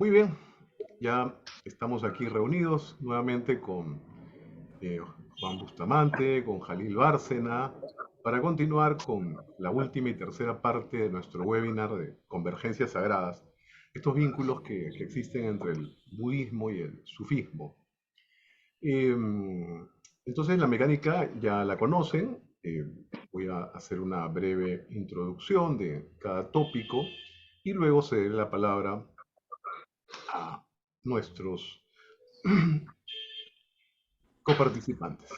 Muy bien, ya estamos aquí reunidos nuevamente con eh, Juan Bustamante, con Jalil Bárcena, para continuar con la última y tercera parte de nuestro webinar de Convergencias Sagradas, estos vínculos que existen entre el budismo y el sufismo. Eh, entonces la mecánica ya la conocen, voy a hacer una breve introducción de cada tópico y luego cederé la palabra a nuestros coparticipantes.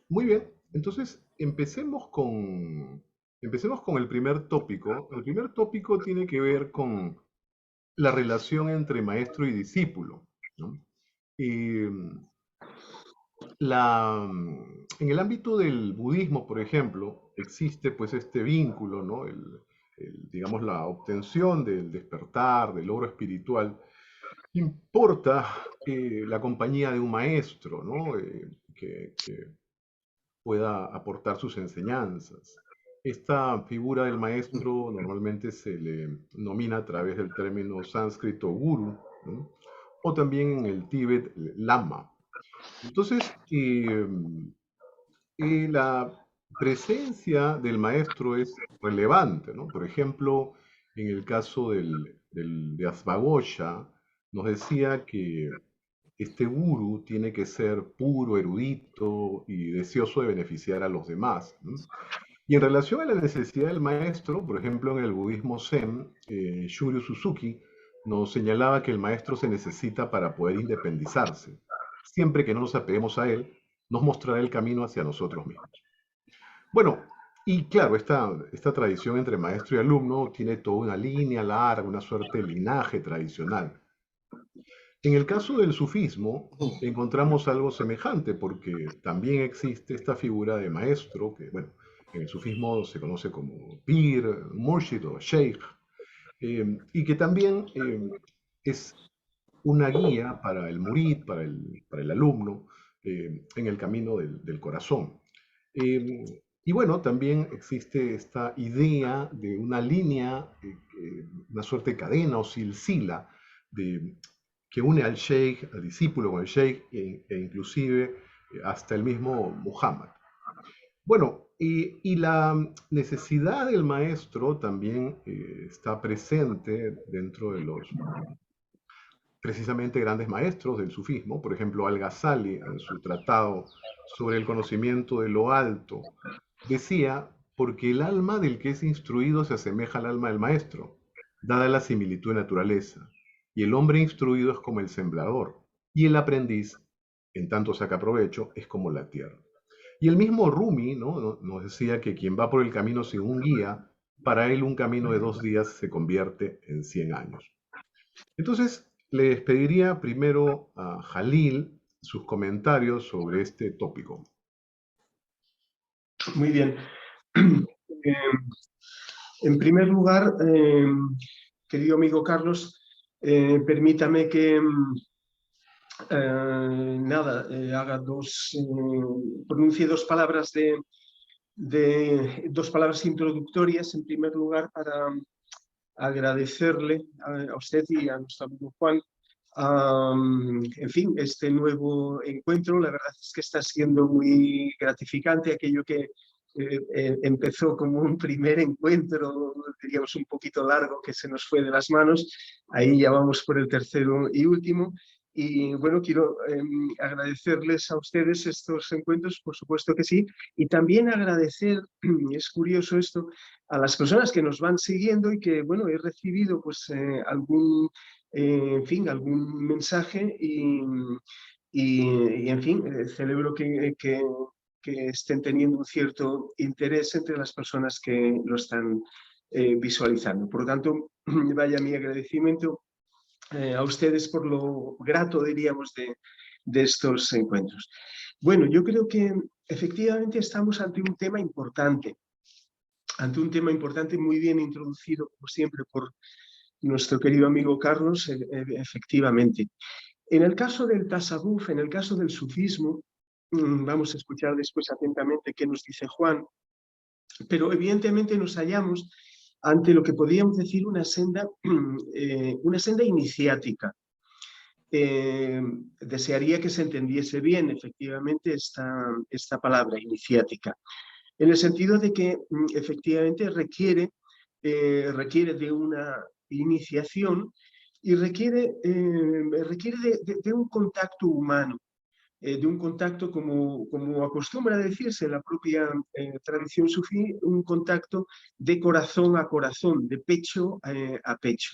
Muy bien, entonces empecemos con el primer tópico. El primer tópico tiene que ver con la relación entre maestro y discípulo, ¿no? Y en el ámbito del budismo, por ejemplo, existe pues este vínculo, ¿no? Digamos, la obtención del despertar, del logro espiritual, importa la compañía de un maestro, ¿no? Que pueda aportar sus enseñanzas. Esta figura del maestro normalmente se le nomina a través del término sánscrito guru, ¿no? O también en el Tíbet lama. Entonces, la presencia del maestro es relevante, ¿no? Por ejemplo, en el caso de Asvaghosha, nos decía que este gurú tiene que ser puro, erudito y deseoso de beneficiar a los demás, ¿no? Y en relación a la necesidad del maestro, por ejemplo, en el budismo Zen, Shuryu Suzuki nos señalaba que el maestro se necesita para poder independizarse. Siempre que no nos apeguemos a él, nos mostrará el camino hacia nosotros mismos. Bueno, y claro, esta tradición entre maestro y alumno tiene toda una línea larga, una suerte de linaje tradicional. En el caso del sufismo encontramos algo semejante porque también existe esta figura de maestro que, bueno, en el sufismo se conoce como pir, murshid o sheikh, y que también es una guía para el murid, para el alumno, en el camino del corazón. Y bueno, también existe esta idea de una línea, una suerte de cadena o silsila de, que une al sheikh, al discípulo con el sheikh e inclusive hasta el mismo Muhammad. Bueno, y la necesidad del maestro también está presente dentro de los precisamente grandes maestros del sufismo, por ejemplo, Al-Ghazali en su tratado sobre el conocimiento de lo alto, decía, porque el alma del que es instruido se asemeja al alma del maestro, dada la similitud de naturaleza, y el hombre instruido es como el sembrador, y el aprendiz, en tanto saca provecho, es como la tierra. Y el mismo Rumi, ¿no? Nos decía que quien va por el camino sin un guía, para él un camino de 2 días se convierte en 100 años. Entonces, les pediría primero a Jalil sus comentarios sobre este tópico. Muy bien. En primer lugar, querido amigo Carlos, permítame que pronuncie dos palabras introductorias, en primer lugar, para agradecerle a usted y a nuestro amigo Juan, en fin, este nuevo encuentro. La verdad es que está siendo muy gratificante. Aquello que empezó como un primer encuentro, diríamos un poquito largo, que se nos fue de las manos. Ahí ya vamos por el tercero y último. Y bueno, quiero agradecerles a ustedes estos encuentros, por supuesto que sí, y también agradecer, es curioso esto, a las personas que nos van siguiendo y que, bueno, he recibido pues en fin, algún mensaje y en fin, celebro que estén teniendo un cierto interés entre las personas que lo están visualizando. Por lo tanto, vaya mi agradecimiento a ustedes por lo grato, diríamos, de estos encuentros. Bueno, yo creo que efectivamente estamos ante un tema importante muy bien introducido, como siempre, por nuestro querido amigo Carlos, efectivamente. En el caso del tasawuf, en el caso del sufismo, vamos a escuchar después atentamente qué nos dice Juan, pero evidentemente nos hallamos ante lo que podríamos decir una senda iniciática. Desearía que se entendiese bien, efectivamente, esta palabra, iniciática, en el sentido de que efectivamente requiere de una iniciación y requiere de un contacto humano, de un contacto, como acostumbra decirse en la propia tradición sufí, un contacto de corazón a corazón, de pecho a pecho.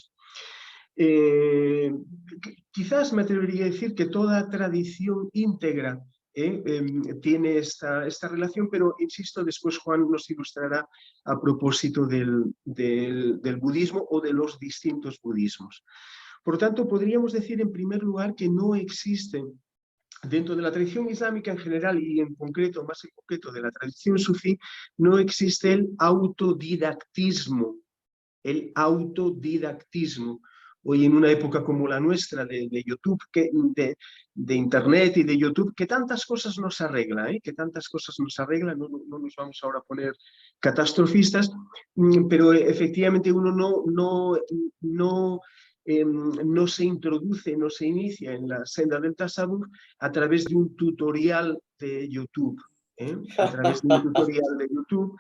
Quizás me atrevería a decir que toda tradición íntegra tiene esta relación, pero insisto, después Juan nos ilustrará a propósito del budismo o de los distintos budismos. Por lo tanto, podríamos decir en primer lugar que no existe dentro de la tradición islámica en general y en concreto, más en concreto de la tradición sufí, no existe el autodidactismo. El autodidactismo. Hoy en una época como la nuestra de YouTube, de Internet y de YouTube, que tantas cosas nos arregla, que tantas cosas nos arregla, no nos vamos ahora a poner catastrofistas, pero efectivamente uno no se introduce, no se inicia en la senda del tasawwuf a través de un tutorial de YouTube, a través de un tutorial de YouTube,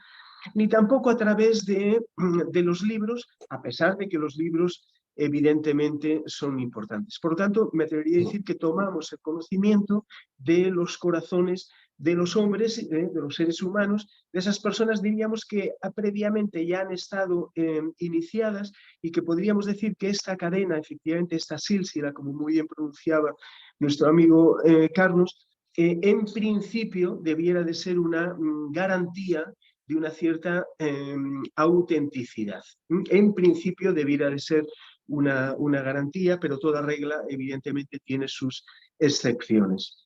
ni tampoco a través de los libros, a pesar de que los libros evidentemente son importantes. Por lo tanto, me atrevería a decir que tomamos el conocimiento de los corazones de los hombres, de los seres humanos, de esas personas, diríamos, que previamente ya han estado iniciadas y que podríamos decir que esta cadena, efectivamente, esta sílsila, como muy bien pronunciaba nuestro amigo Carlos, en principio debiera de ser una garantía de una cierta autenticidad. En principio debiera de ser una garantía, pero toda regla evidentemente tiene sus excepciones.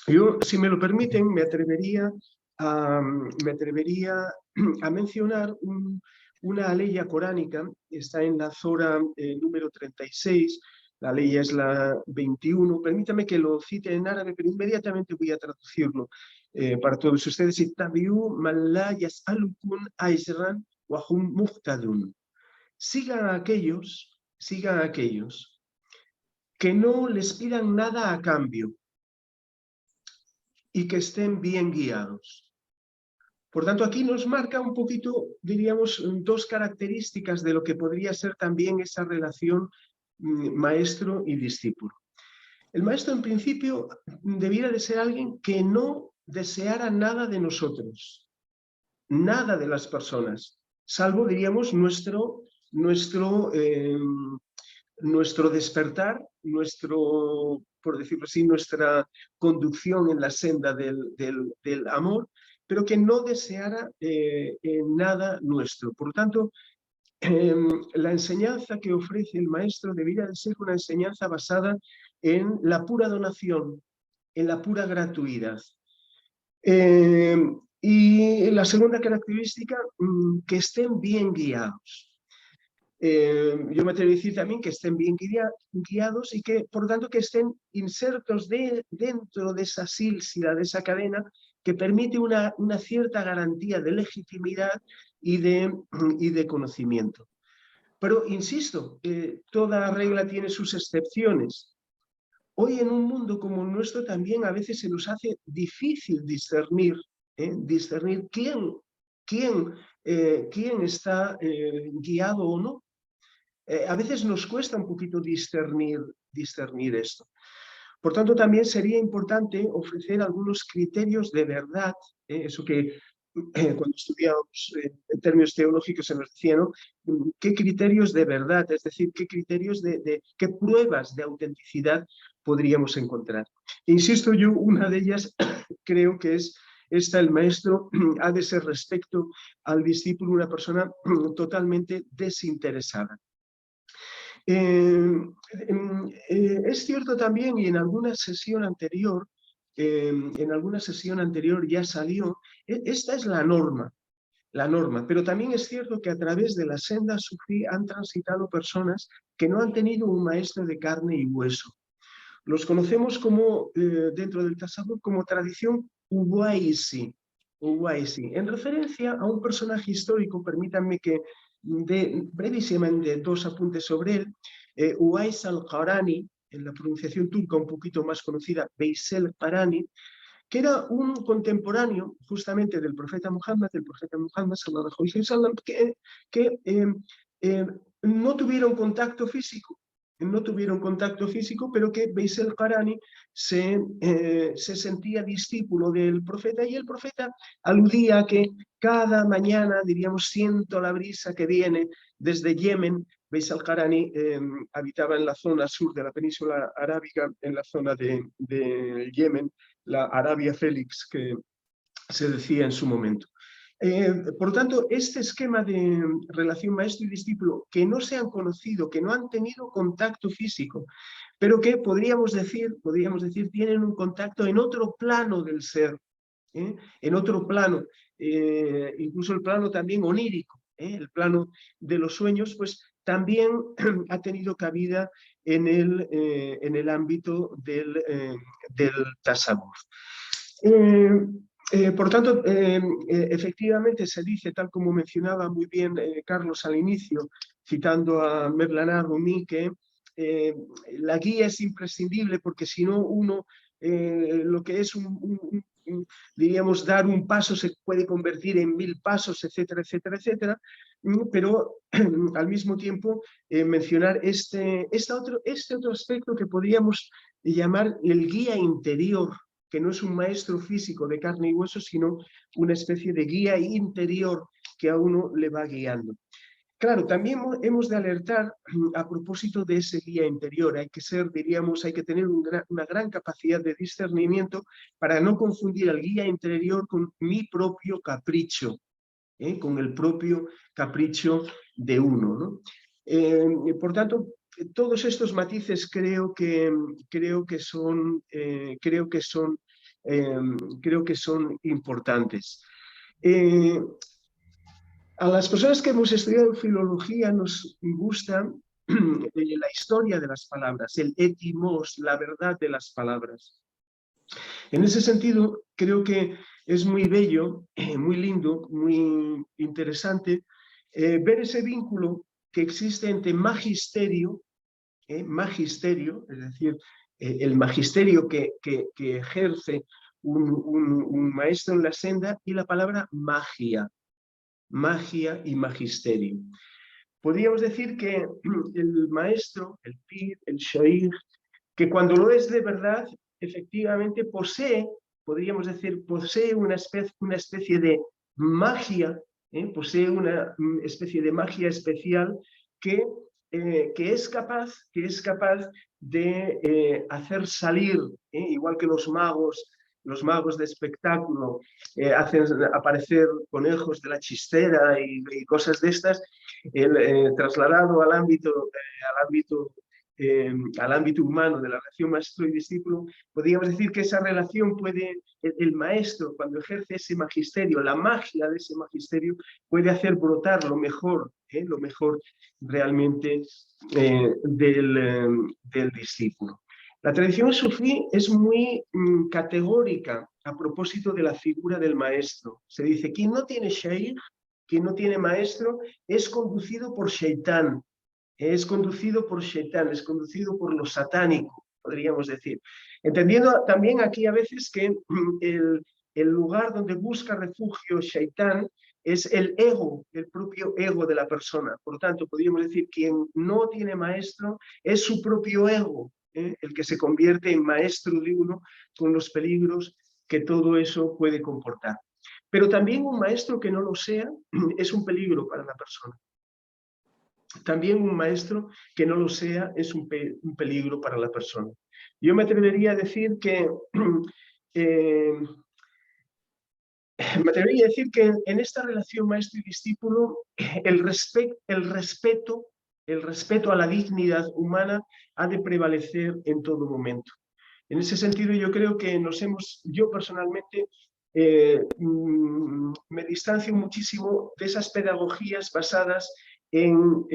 Yo, si me lo permiten, me atrevería a mencionar una ley coránica, está en la Zora número 36, la ley es la 21, permítame que lo cite en árabe, pero inmediatamente voy a traducirlo para todos ustedes. Ittabi'u man la yas'alukum ajran wa hum muhtadun. Sigan a aquellos que no les pidan nada a cambio y que estén bien guiados. Por tanto, aquí nos marca un poquito, diríamos, dos características de lo que podría ser también esa relación maestro y discípulo. El maestro, en principio, debiera de ser alguien que no deseara nada de nosotros, nada de las personas, salvo, diríamos, nuestro despertar, por decirlo así, nuestra conducción en la senda del amor, pero que no deseara nada nuestro. Por lo tanto, la enseñanza que ofrece el maestro debería de ser una enseñanza basada en la pura donación, en la pura gratuidad. Y la segunda característica, que estén bien guiados. Yo me atrevo a decir también que estén bien guiados y que, por lo tanto, que estén insertos dentro de esa sílsila, de esa cadena, que permite una cierta garantía de legitimidad y de conocimiento. Pero, insisto, toda regla tiene sus excepciones. Hoy en un mundo como el nuestro también a veces se nos hace difícil discernir quién está guiado o no. A veces nos cuesta un poquito discernir esto. Por tanto, también sería importante ofrecer algunos criterios de verdad, eso que cuando estudiábamos en términos teológicos se nos decía, ¿no? ¿Qué criterios de verdad, es decir, qué criterios qué pruebas de autenticidad podríamos encontrar? Insisto yo, una de ellas creo que es esta: el maestro ha de ser respecto al discípulo una persona totalmente desinteresada. Es cierto también, y en alguna sesión anterior ya salió, esta es la norma, pero también es cierto que a través de la senda sufí han transitado personas que no han tenido un maestro de carne y hueso. Los conocemos como, dentro del tasawwuf, como tradición Uwaisi, en referencia a un personaje histórico, permítanme que brevísimamente dos apuntes sobre él. Uwais al-Qarani, en la pronunciación turca un poquito más conocida, Veysel Qarani, que era un contemporáneo justamente del profeta Muhammad sallallahu alaihi wasallam, que no tuvieron contacto físico, pero que Veysel Qarani se sentía discípulo del profeta, y el profeta aludía a que cada mañana, diríamos, siento la brisa que viene desde Yemen. Veysel Qarani habitaba en la zona sur de la península arábiga, en la zona de Yemen, la Arabia Félix, que se decía en su momento. Por lo tanto, este esquema de relación maestro y discípulo, que no se han conocido, que no han tenido contacto físico, pero que podríamos decir, tienen un contacto en otro plano del ser, en otro plano, incluso el plano también onírico, el plano de los sueños, pues también ha tenido cabida en el ámbito del tasawwuf. Por tanto, efectivamente se dice, tal como mencionaba muy bien Carlos al inicio, citando a Mevlana Rumi, que la guía es imprescindible, porque si no uno, lo que es diríamos, dar un paso se puede convertir en 1000 pasos, etcétera, etcétera, etcétera, pero al mismo tiempo mencionar este otro aspecto que podríamos llamar el guía interior, que no es un maestro físico de carne y hueso, sino una especie de guía interior que a uno le va guiando. Claro, también hemos de alertar a propósito de ese guía interior. Hay que tener una gran capacidad de discernimiento para no confundir al guía interior con mi propio capricho, con el propio capricho de uno, ¿no? Por tanto, todos estos matices creo que son importantes. A las personas que hemos estudiado filología nos gusta la historia de las palabras, el etimos, la verdad de las palabras. En ese sentido, creo que es muy bello, muy lindo, muy interesante ver ese vínculo que existe entre magisterio, es decir, el magisterio que ejerce un maestro en la senda, y la palabra magia y magisterio. Podríamos decir que el maestro, el pir, el shaykh, que cuando lo es de verdad, efectivamente podríamos decir, posee una especie de magia, posee una especie de magia especial que es capaz de hacer salir, igual que los magos de espectáculo hacen aparecer conejos de la chistera y cosas de estas, trasladado al ámbito humano de la relación maestro y discípulo. Podríamos decir que esa relación el maestro, cuando ejerce ese magisterio, la magia de ese magisterio, puede hacer brotar lo mejor realmente del discípulo. La tradición sufí es muy categórica a propósito de la figura del maestro. Se dice, quien no tiene sheikh, quien no tiene maestro, es conducido por Shaitán. Es conducido por lo satánico, podríamos decir. Entendiendo también aquí a veces que el lugar donde busca refugio Shaitán es el ego, el propio ego de la persona. Por tanto, podríamos decir, quien no tiene maestro es su propio ego, el que se convierte en maestro de uno, con los peligros que todo eso puede comportar. Pero también un maestro que no lo sea es un peligro para la persona. También un maestro que no lo sea es un peligro para la persona. Yo me atrevería a decir que en esta relación maestro y discípulo el respeto a la dignidad humana ha de prevalecer en todo momento. En ese sentido, yo creo que yo personalmente me distancio muchísimo de esas pedagogías basadas en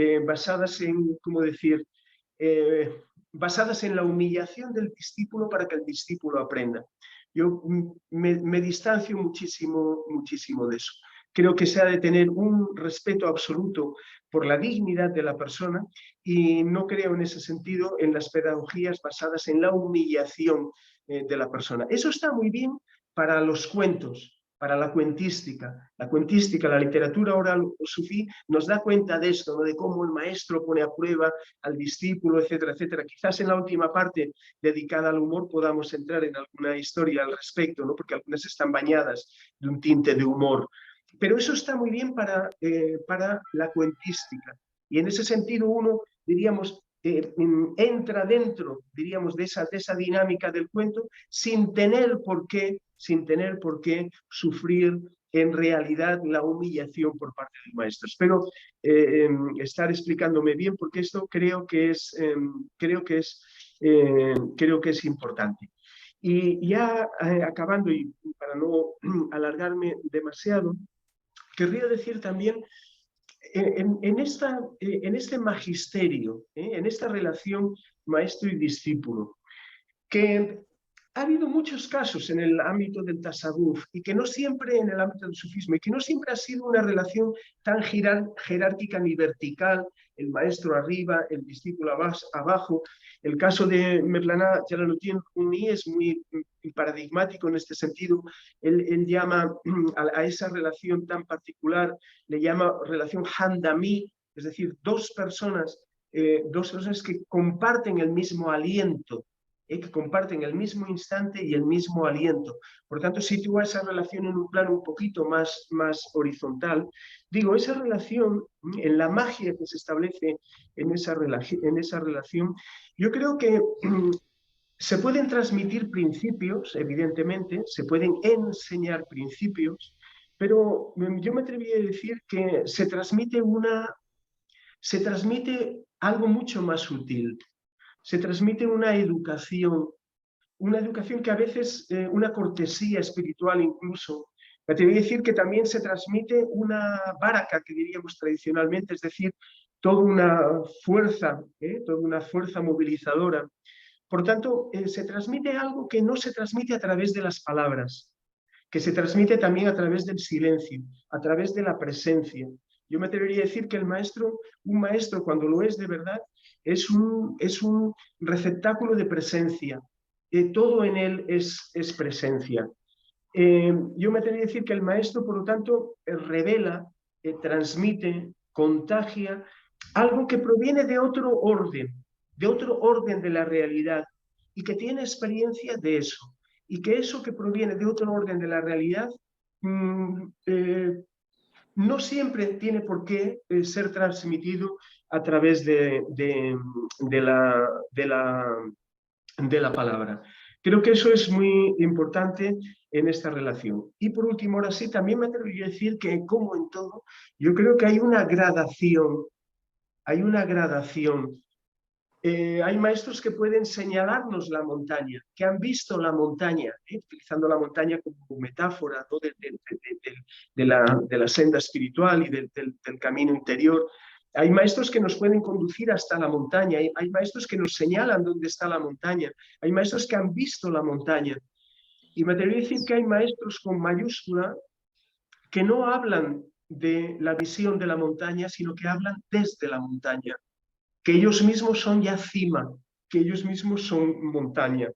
la humillación del discípulo para que el discípulo aprenda. Yo me distancio muchísimo de eso. creo que se ha de tener un respeto absoluto por la dignidad de la persona y no creo en ese sentido en las pedagogías basadas en la humillación de la persona. Eso está muy bien para los cuentos, para la cuentística. La literatura oral sufí nos da cuenta de esto, ¿no? De cómo el maestro pone a prueba al discípulo, etcétera, etcétera. Quizás en la última parte dedicada al humor podamos entrar en alguna historia al respecto, ¿no? Porque algunas están bañadas de un tinte de humor. Pero eso está muy bien para la cuentística. Y en ese sentido uno, diríamos, entra dentro, diríamos, de esa dinámica del cuento sin tener por qué sufrir en realidad la humillación por parte del maestro. Espero estar explicándome bien porque esto creo que es importante. Y ya acabando, y para no alargarme demasiado, querría decir también en este magisterio, en esta relación maestro y discípulo, que ha habido muchos casos en el ámbito del tasawuf y que no siempre en el ámbito del sufismo y que no siempre ha sido una relación tan jerárquica ni vertical, el maestro arriba, el discípulo abajo. El caso de Mevlana Jalaluddin Rumi es muy paradigmático en este sentido. Él llama a esa relación tan particular, le llama relación handami, es decir, dos personas que comparten el mismo aliento, que comparten el mismo instante y el mismo aliento. Por tanto, sitúa esa relación en un plano un poquito más horizontal. Digo, esa relación, en la magia que se establece en esa relación, yo creo que se pueden transmitir principios, evidentemente, se pueden enseñar principios, pero yo me atrevería a decir que se transmite algo mucho más sutil. Se transmite una educación que a veces, una cortesía espiritual incluso. Me atrevería a decir que también se transmite una baraka, que diríamos tradicionalmente, es decir, toda una fuerza movilizadora. Por tanto, se transmite algo que no se transmite a través de las palabras, que se transmite también a través del silencio, a través de la presencia. Yo me atrevería a decir que un maestro cuando lo es de verdad, es un receptáculo de presencia. Todo en él es presencia. Yo me atrevería a decir que el maestro, por lo tanto, revela, transmite, contagia algo que proviene de otro orden de la realidad y que tiene experiencia de eso. Y que eso que proviene de otro orden de la realidad no siempre tiene por qué ser transmitido a través de la palabra. Creo que eso es muy importante en esta relación. Y por último, ahora sí, también me atrevería a decir que, como en todo, yo creo que hay una gradación. Hay maestros que pueden señalarnos la montaña, que han visto la montaña, utilizando la montaña como metáfora, ¿no? de la senda espiritual y del camino interior. Hay maestros que nos pueden conducir hasta la montaña, hay maestros que nos señalan dónde está la montaña, hay maestros que han visto la montaña. Y me atrevería a decir que hay maestros con mayúscula que no hablan de la visión de la montaña, sino que hablan desde la montaña, que ellos mismos son ya cima, que ellos mismos son montaña.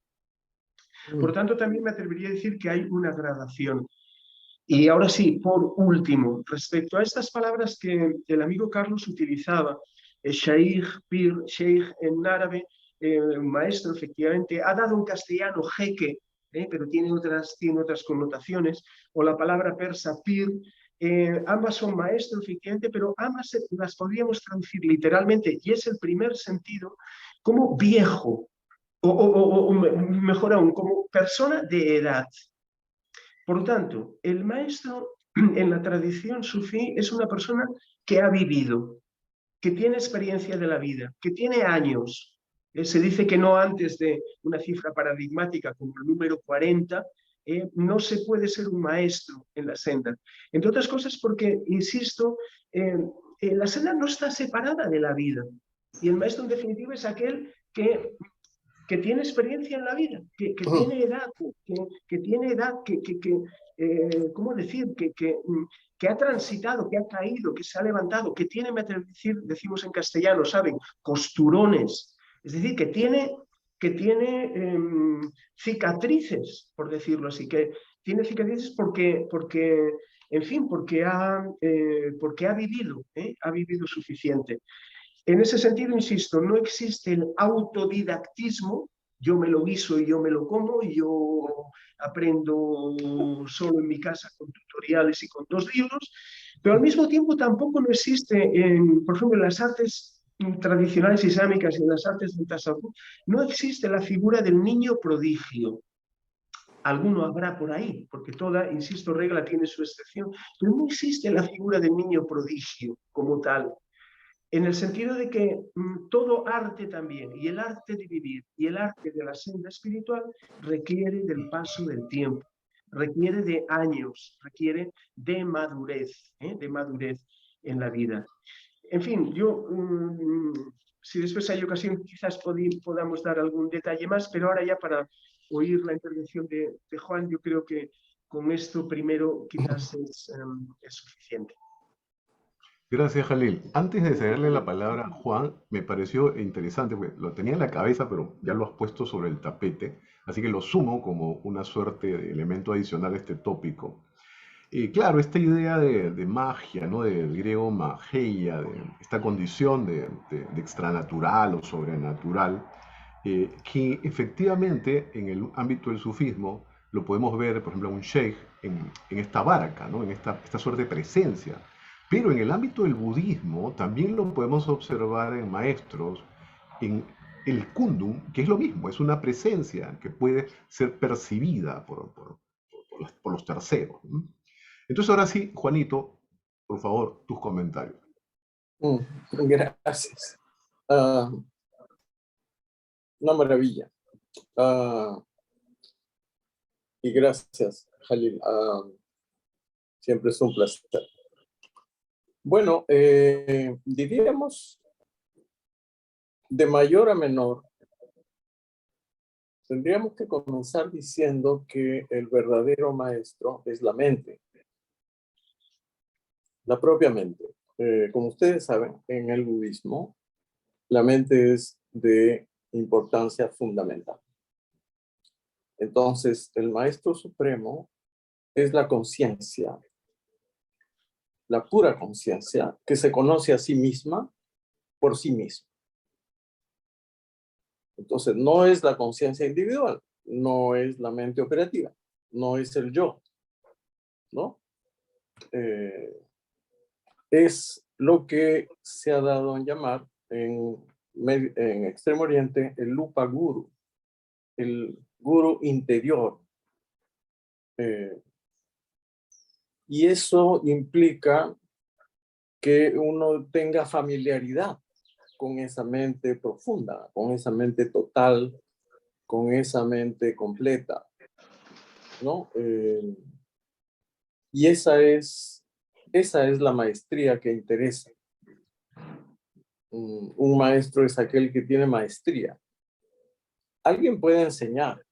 Por tanto, también me atrevería a decir que hay una gradación. Y ahora sí, por último, respecto a estas palabras que el amigo Carlos utilizaba, Shaykh, Pir, Sheikh en árabe, maestro, efectivamente, ha dado en castellano jeque, pero tiene otras connotaciones, o la palabra persa Pir, ambas son maestro, efectivamente, pero ambas las podríamos traducir literalmente, y es el primer sentido, como viejo, o mejor aún, como persona de edad. Por lo tanto, el maestro en la tradición sufí es una persona que ha vivido, que tiene experiencia de la vida, que tiene años. Se dice que no antes de una cifra paradigmática como el número 40, no se puede ser un maestro en la senda. Entre otras cosas porque, insisto, la senda no está separada de la vida. Y el maestro, en definitiva, es aquel que que tiene experiencia en la vida, que tiene edad, que tiene edad, ¿cómo decir? Que ha transitado, que ha caído, que se ha levantado, que tiene, decimos en castellano, ¿saben? Costurones. Es decir, que tiene cicatrices, por decirlo así, que tiene cicatrices porque en fin, porque ha vivido suficiente. En ese sentido, insisto, no existe el autodidactismo, yo me lo guiso y yo me lo como, y yo aprendo solo en mi casa con tutoriales y con 2 libros, pero al mismo tiempo tampoco no existe, por ejemplo, en las artes tradicionales islámicas y en las artes del tasawwuf, no existe la figura del niño prodigio. Alguno habrá por ahí, porque toda, insisto, regla tiene su excepción, pero no existe la figura del niño prodigio como tal, en el sentido de que todo arte también, y el arte de vivir, y el arte de la senda espiritual, requiere del paso del tiempo, requiere de años, requiere de madurez en la vida. En fin, si después hay ocasión, quizás podamos dar algún detalle más, pero ahora ya para oír la intervención de Juan, yo creo que con esto primero quizás es suficiente. Gracias, Jalil. Antes de cederle la palabra a Juan, me pareció interesante, porque lo tenía en la cabeza, pero ya lo has puesto sobre el tapete, así que lo sumo como una suerte de elemento adicional a este tópico. Claro, esta idea de magia, ¿no? Del griego magia, de esta condición de extranatural o sobrenatural, que efectivamente en el ámbito del sufismo lo podemos ver, por ejemplo, en un sheikh, en esta baraka, ¿no? En esta suerte de presencia. Pero en el ámbito del budismo también lo podemos observar en maestros, en el kundum, que es lo mismo, es una presencia que puede ser percibida por los terceros, ¿no? Entonces ahora sí, Juanito, por favor, tus comentarios. Gracias. Una maravilla. Y gracias, Jalil. Siempre es un placer. Bueno, diríamos de mayor a menor, tendríamos que comenzar diciendo que el verdadero maestro es la mente, la propia mente. Como ustedes saben, en el budismo, la mente es de importancia fundamental. Entonces, el maestro supremo es la conciencia, la pura conciencia que se conoce a sí misma por sí misma. Entonces, no es la conciencia individual, no es la mente operativa, no es el yo, ¿no? Es lo que se ha dado en llamar en Extremo Oriente el Lupa Guru, el guru interior. Y eso implica que uno tenga familiaridad con esa mente profunda, con esa mente total, con esa mente completa, ¿no? Y esa es la maestría que interesa. Un maestro es aquel que tiene maestría. Alguien puede enseñar,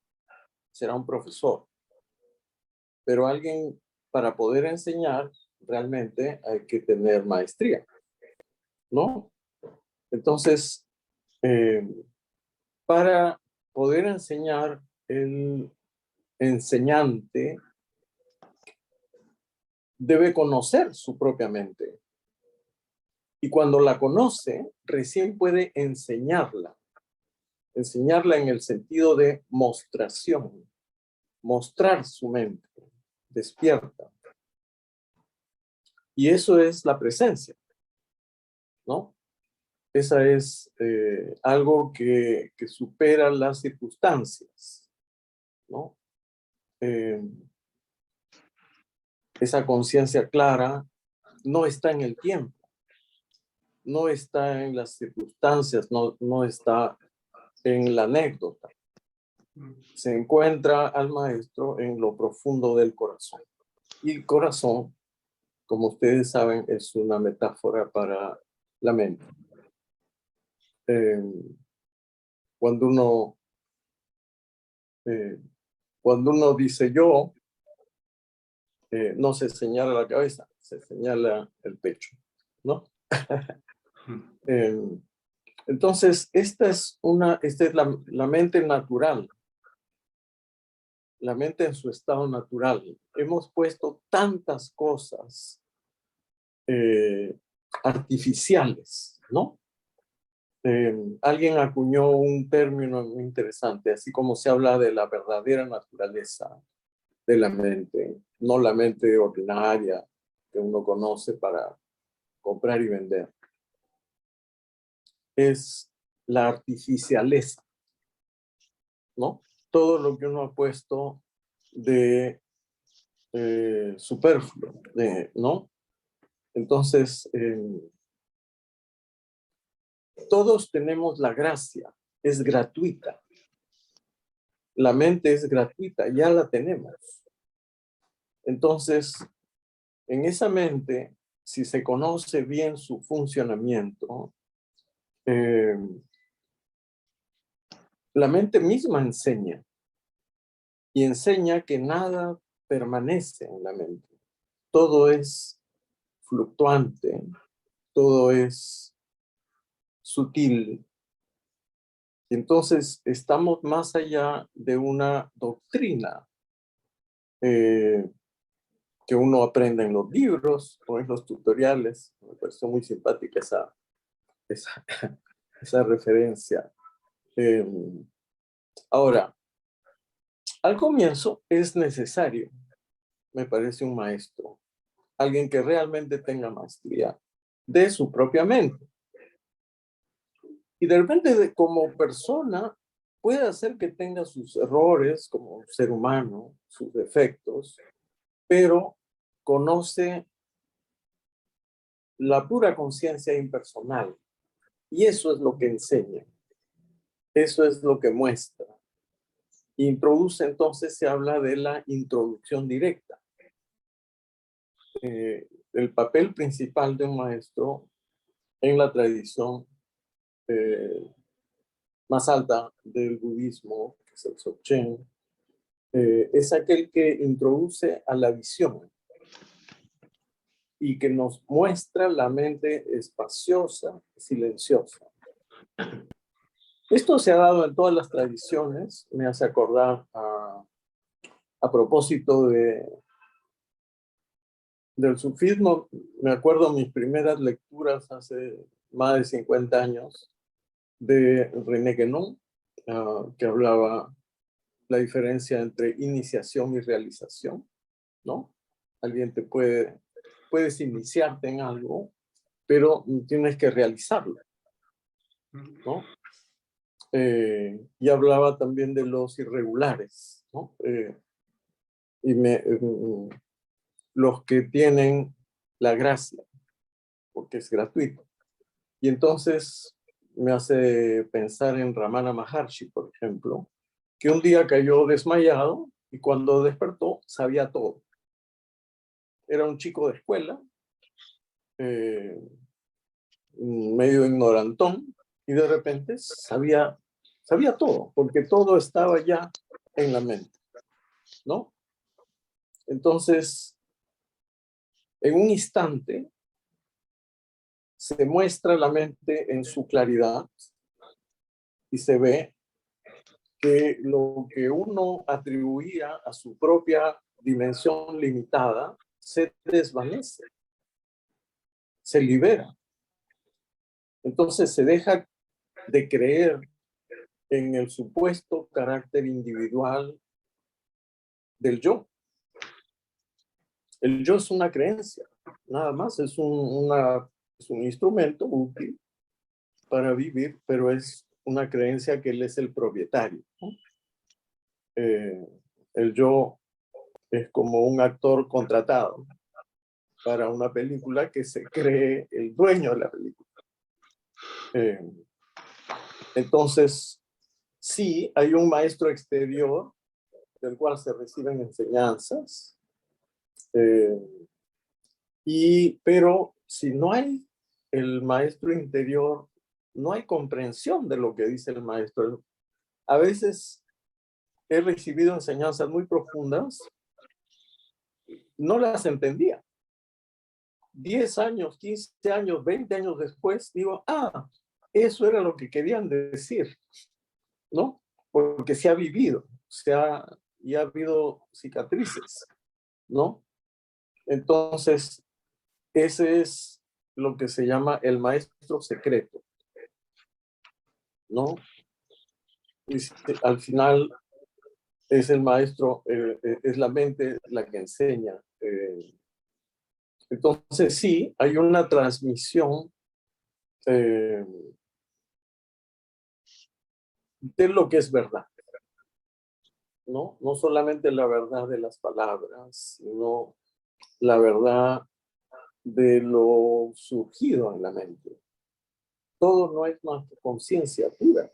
será un profesor, pero alguien para poder enseñar realmente hay que tener maestría, ¿no? Entonces, para poder enseñar, el enseñante debe conocer su propia mente. Y cuando la conoce, recién puede enseñarla. Enseñarla en el sentido de mostración. Mostrar su mente despierta. Y eso es la presencia, ¿no? Esa es algo que supera las circunstancias, ¿no? Esa conciencia clara no está en el tiempo, no está en las circunstancias, no está en la anécdota. Se encuentra al maestro en lo profundo del corazón. Y el corazón, como ustedes saben, es una metáfora para la mente. Cuando uno Cuando uno dice yo, no se señala la cabeza, se señala el pecho, ¿no? Entonces, esta es la mente natural, la mente en su estado natural. Hemos puesto tantas cosas artificiales, ¿no? Alguien acuñó un término muy interesante, así como se habla de la verdadera naturaleza de la mente, no la mente ordinaria que uno conoce para comprar y vender. Es la artificialeza, ¿no? Todo lo que uno ha puesto de superfluo, ¿no? Entonces, todos tenemos la gracia, es gratuita. La mente es gratuita, ya la tenemos. Entonces, en esa mente, si se conoce bien su funcionamiento, la mente misma enseña y enseña que nada permanece en la mente. Todo es fluctuante, todo es sutil. Entonces, estamos más allá de una doctrina que uno aprende en los libros o en los tutoriales. Me pareció muy simpática esa referencia. Ahora, al comienzo es necesario, me parece, un maestro, alguien que realmente tenga maestría de su propia mente. Y de repente, como persona, puede hacer que tenga sus errores como ser humano, sus defectos, pero conoce la pura conciencia impersonal. Y eso es lo que enseña. Eso es lo que muestra. Introduce, entonces se habla de la introducción directa. El papel principal de un maestro en la tradición más alta del budismo, que es el Dzogchen, es aquel que introduce a la visión y que nos muestra la mente espaciosa, silenciosa. Esto se ha dado en todas las tradiciones. Me hace acordar a propósito del sufismo. Me acuerdo mis primeras lecturas hace más de 50 años de René Guénon, que hablaba la diferencia entre iniciación y realización, ¿no? Alguien puedes iniciarte en algo, pero tienes que realizarlo, ¿no? Y hablaba también de los irregulares, ¿no? Los que tienen la gracia, porque es gratuito. Y entonces me hace pensar en Ramana Maharshi, por ejemplo, que un día cayó desmayado y cuando despertó sabía todo. Era un chico de escuela, medio ignorantón, y de repente sabía todo, porque todo estaba ya en la mente, ¿no? Entonces, en un instante, se muestra la mente en su claridad y se ve que lo que uno atribuía a su propia dimensión limitada se desvanece, se libera. Entonces se deja de creer en el supuesto carácter individual del yo. El yo es una creencia, nada más, es un instrumento útil para vivir, pero es una creencia que él es el propietario, ¿no? El yo es como un actor contratado para una película que se cree el dueño de la película. Entonces, sí, hay un maestro exterior del cual se reciben enseñanzas, pero si no hay el maestro interior, no hay comprensión de lo que dice el maestro. A veces he recibido enseñanzas muy profundas, no las entendía. 10 años, 15 años, 20 años después, digo, eso era lo que querían decir, ¿no? Porque se ha vivido, y ha habido cicatrices, ¿no? Entonces, ese es lo que se llama el maestro secreto, ¿no? Y al final es el maestro, es la mente la que enseña. Entonces, sí, hay una transmisión de lo que es verdad, ¿no? No solamente la verdad de las palabras, sino la verdad de lo surgido en la mente. Todo no es más que conciencia pura.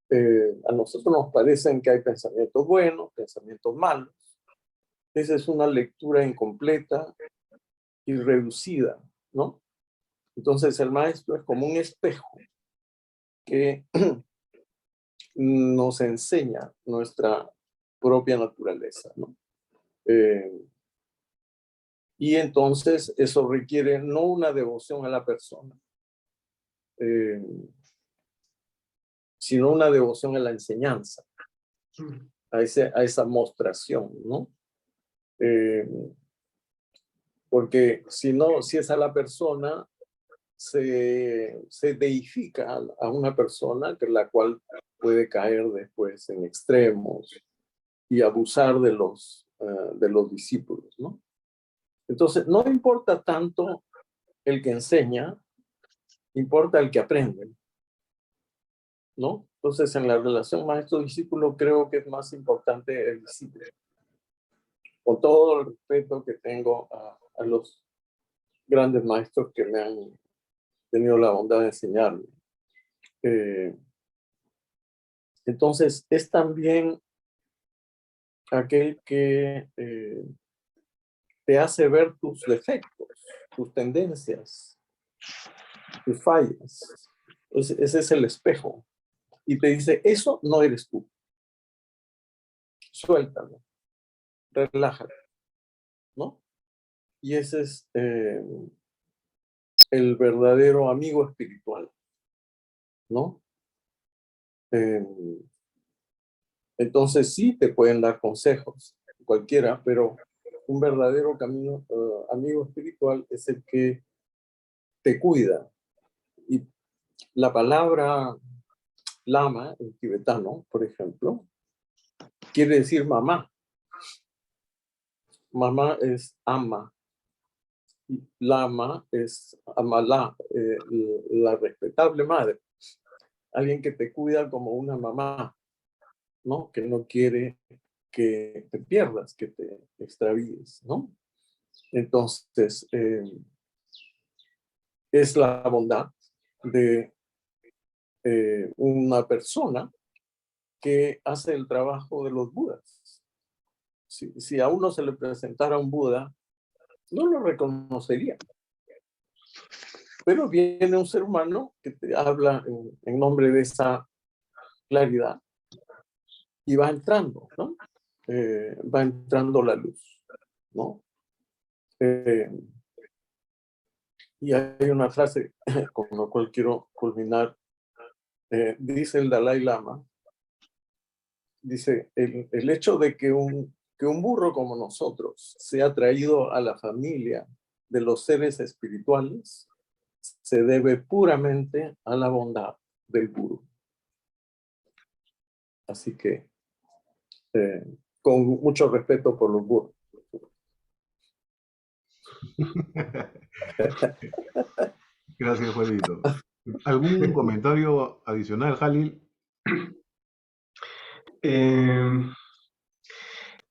A nosotros nos parecen que hay pensamientos buenos, pensamientos malos. Esa es una lectura incompleta y reducida, ¿no? Entonces el maestro es como un espejo que nos enseña nuestra propia naturaleza, ¿no? Y entonces eso requiere no una devoción a la persona, sino una devoción a la enseñanza, a esa mostración, ¿no? Porque si no, si es a la persona, se deifica a una persona que la cual puede caer después en extremos y abusar de los discípulos, ¿no? Entonces, no importa tanto el que enseña, importa el que aprende, ¿no? Entonces, en la relación maestro-discípulo, creo que es más importante el discípulo. Con todo el respeto que tengo a los grandes maestros que me han tenido la bondad de enseñarme. Entonces, es también aquel que te hace ver tus defectos, tus tendencias, tus fallas. Ese es el espejo. Y te dice, eso no eres tú. Suéltalo, relájate, ¿no? Y ese es el verdadero amigo espiritual, ¿no? Entonces sí te pueden dar consejos, cualquiera, pero un verdadero amigo espiritual es el que te cuida. Y la palabra lama en tibetano, por ejemplo, quiere decir mamá. Mamá es ama. Y lama es amalá, la respetable madre. Alguien que te cuida como una mamá, ¿no? Que no quiere que te pierdas, que te extravíes, ¿no? Entonces, es la bondad de una persona que hace el trabajo de los budas. Si a uno se le presentara un Buda, no lo reconocería. Pero viene un ser humano que te habla en nombre de esa claridad y va entrando, ¿no? Va entrando la luz, ¿no? Y hay una frase con la cual quiero culminar. Dice el Dalai Lama, dice, el hecho de que un burro como nosotros sea traído a la familia de los seres espirituales se debe puramente a la bondad del gurú. Así que, con mucho respeto por los burros. Gracias, Juanito. ¿Algún comentario adicional, Jalil?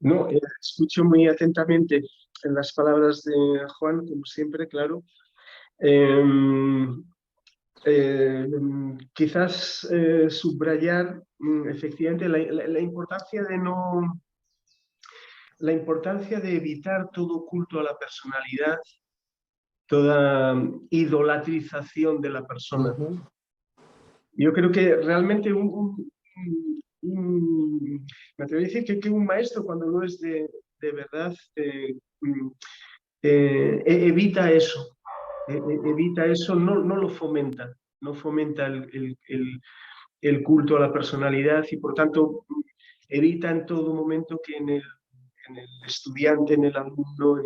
No, escucho muy atentamente las palabras de Juan, como siempre, claro. Quizás subrayar efectivamente la importancia de la importancia de evitar todo culto a la personalidad, toda idolatrización de la persona. Yo creo que realmente me atrevo a decir que un maestro, cuando lo es de verdad, evita eso. Evita eso, no lo fomenta. No fomenta el culto a la personalidad y, por tanto, evita en todo momento que en el estudiante, en el alumno,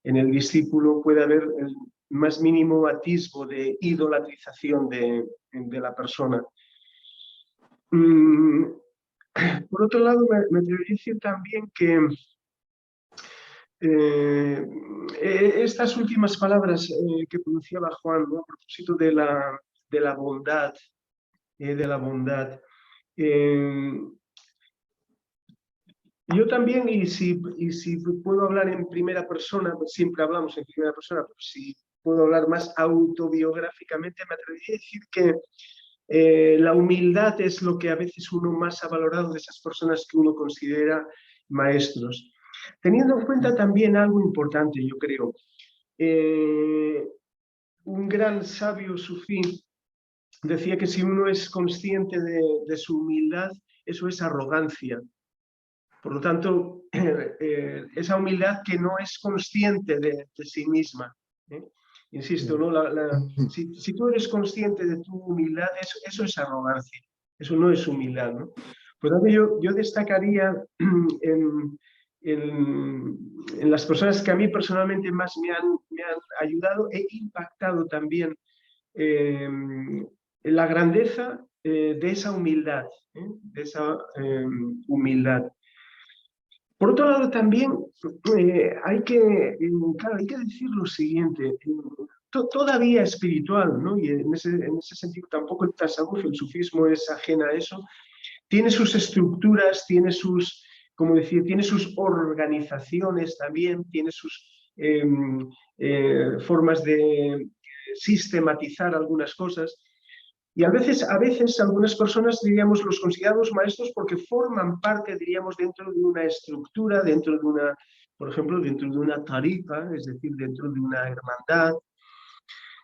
en el discípulo pueda haber el más mínimo atisbo de idolatrización de la persona. Por otro lado, me atrevería a decir también que estas últimas palabras que pronunciaba Juan, ¿no?, a propósito de la bondad, yo también, y si puedo hablar en primera persona, pues siempre hablamos en primera persona, pero si puedo hablar más autobiográficamente, me atrevería a decir que la humildad es lo que a veces uno más ha valorado de esas personas que uno considera maestros. Teniendo en cuenta también algo importante, yo creo, un gran sabio sufí decía que si uno es consciente de su humildad, eso es arrogancia. Por lo tanto, esa humildad que no es consciente de sí misma. Insisto, ¿no? Si tú eres consciente de tu humildad, eso es arrogancia, eso no es humildad, ¿no? Por lo tanto, yo destacaría en las personas que a mí personalmente más me han ayudado e impactado también la grandeza de esa humildad, humildad. Por otro lado, también hay que decir lo siguiente, todavía espiritual, ¿no? Y en ese sentido tampoco el tasawuf, el sufismo, es ajena a eso. Tiene sus estructuras, tiene sus, como decir, tiene sus organizaciones también, tiene sus formas de sistematizar algunas cosas. Y a veces algunas personas, diríamos, los consideramos maestros porque forman parte, diríamos, dentro de una estructura, dentro de una, por ejemplo, dentro de una tariqa, es decir, dentro de una hermandad.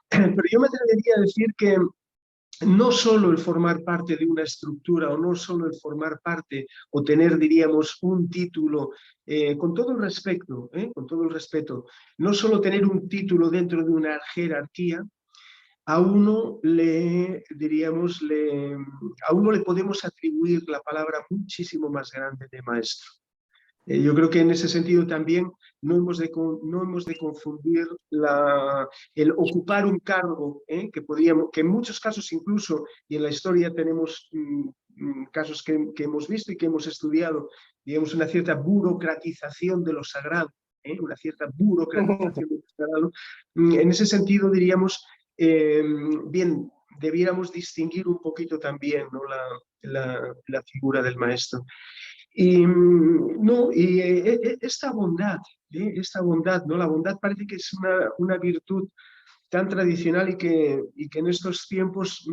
Pero yo me atrevería a decir que no solo el formar parte de una estructura o no solo el formar parte o tener, diríamos, un título, con todo el respeto, no solo tener un título dentro de una jerarquía, a uno le podemos atribuir la palabra muchísimo más grande de maestro. Yo creo que en ese sentido también no hemos de confundir el ocupar un cargo, que en muchos casos incluso, y en la historia tenemos casos que hemos visto y que hemos estudiado, digamos, una cierta burocratización de lo sagrado, una cierta burocratización de lo sagrado. En ese sentido, diríamos, bien, debiéramos distinguir un poquito también, ¿no?, la figura del maestro. Y esta bondad, ¿no? La bondad parece que es una virtud tan tradicional y que en estos tiempos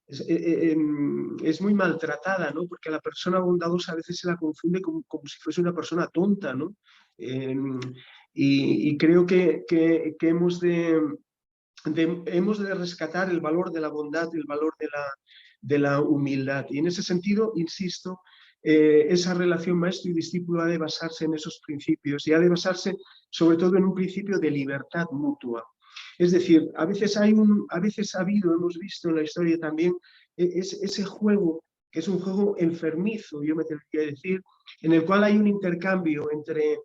es muy maltratada, ¿no? Porque a la persona bondadosa a veces se la confunde como si fuese una persona tonta, ¿no? Y creo que hemos de rescatar el valor de la bondad, el valor de la humildad. Y en ese sentido, insisto, esa relación maestro y discípulo ha de basarse en esos principios y ha de basarse sobre todo en un principio de libertad mutua. Es decir, a veces ha habido, hemos visto en la historia también, ese juego, que es un juego enfermizo, yo me tendría que decir, en el cual hay un intercambio entre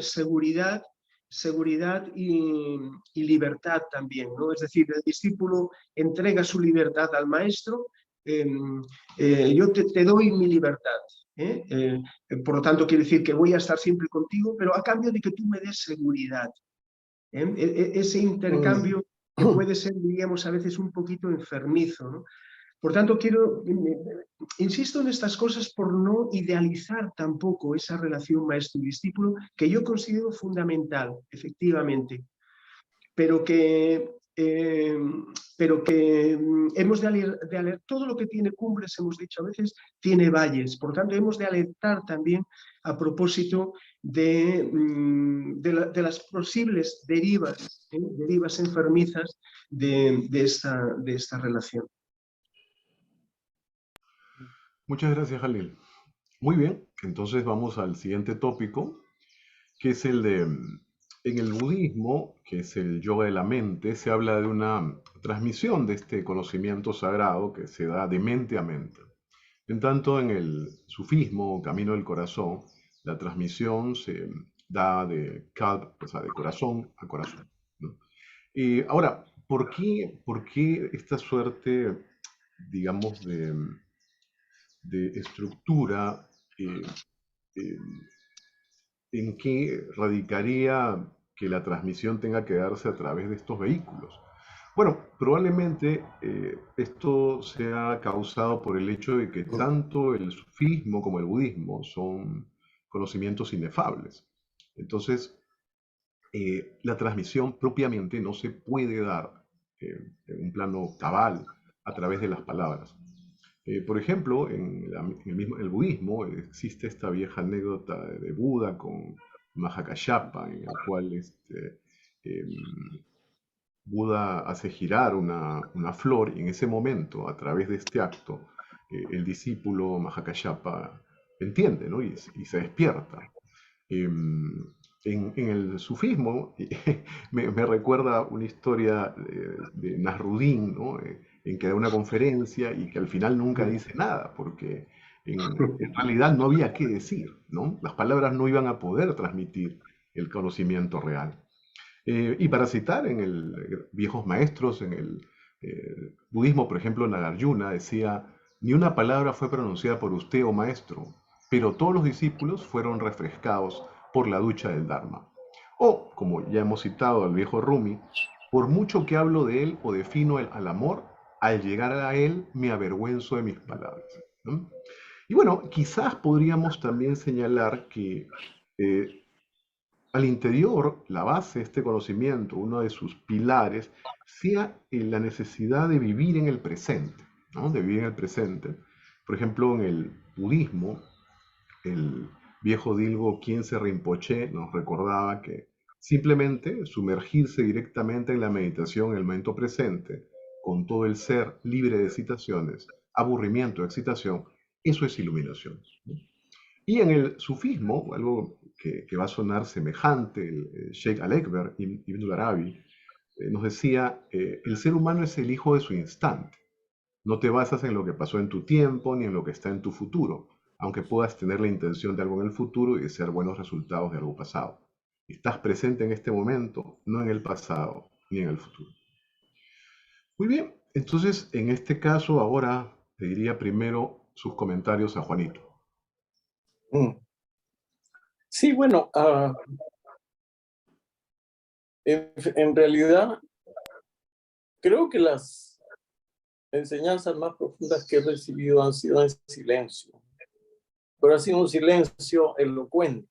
seguridad y libertad también, ¿no? Es decir, el discípulo entrega su libertad al maestro. Yo te doy mi libertad, por lo tanto quiere decir que voy a estar siempre contigo, pero a cambio de que tú me des seguridad. Ese intercambio que puede ser, diríamos, a veces un poquito enfermizo, ¿no? Por tanto, insisto en estas cosas por no idealizar tampoco esa relación maestro y discípulo, que yo considero fundamental, efectivamente, pero que hemos de alertar, todo lo que tiene cumbres, hemos dicho a veces, tiene valles. Por tanto, hemos de alertar también a propósito de las posibles derivas enfermizas de esta relación. Muchas gracias, Jalil. Muy bien, entonces vamos al siguiente tópico, que es el de, en el budismo, que es el yoga de la mente, se habla de una transmisión de este conocimiento sagrado que se da de mente a mente. En tanto, en el sufismo, o camino del corazón, la transmisión se da de, o sea, de corazón a corazón, ¿no? Y ahora, por qué esta suerte, digamos, de estructura? eh, eh, ¿En qué radicaría que la transmisión tenga que darse a través de estos vehículos? Bueno, probablemente esto sea causado por el hecho de que tanto el sufismo como el budismo son conocimientos inefables. Entonces, la transmisión propiamente no se puede dar en un plano cabal a través de las palabras. Por ejemplo, en el mismo, el budismo existe esta vieja anécdota de Buda con Mahakashapa, en el cual Buda hace girar una flor y en ese momento, a través de este acto, el discípulo Mahakashapa entiende, ¿no? Y se despierta. En el sufismo me recuerda una historia de Nasruddin, ¿no? En que da una conferencia y que al final nunca dice nada, porque en realidad no había qué decir, ¿no? Las palabras no iban a poder transmitir el conocimiento real. Y para citar en el viejos maestros, en el budismo, por ejemplo, Nagarjuna decía, ni una palabra fue pronunciada por usted, oh maestro, pero todos los discípulos fueron refrescados por la ducha del Dharma. O, como ya hemos citado al viejo Rumi, por mucho que hablo de él o defino al amor, al llegar a él me avergüenzo de mis palabras, ¿no? Y bueno, quizás podríamos también señalar que eh, al interior, la base de este conocimiento, uno de sus pilares, sea la necesidad de vivir en el presente, ¿no? De vivir en el presente. Por ejemplo, en el budismo, el viejo Dilgo Khyentse Rinpoche nos recordaba que simplemente sumergirse directamente en la meditación en el momento presente, con todo el ser libre de excitaciones, aburrimiento, excitación, eso es iluminación, ¿no? Y en el sufismo, algo que va a sonar semejante, el Sheikh Al-Ekber, Ibn Arabi, nos decía, el ser humano es el hijo de su instante. No te basas en lo que pasó en tu tiempo ni en lo que está en tu futuro, aunque puedas tener la intención de algo en el futuro y desear buenos resultados de algo pasado. Estás presente en este momento, no en el pasado ni en el futuro. Muy bien, entonces en este caso ahora te diría primero sus comentarios a Juanito. Mm. Sí, bueno, en realidad creo que las enseñanzas más profundas que he recibido han sido en silencio, pero ha sido un silencio elocuente,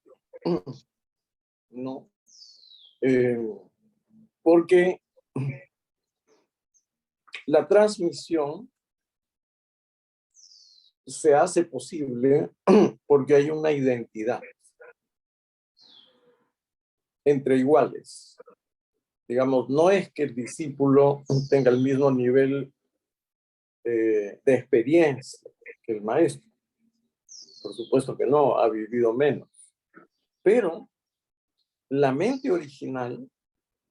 ¿no? Porque la transmisión se hace posible porque hay una identidad entre iguales. Digamos, no es que el discípulo tenga el mismo nivel de experiencia que el maestro. Por supuesto que no, ha vivido menos. Pero la mente original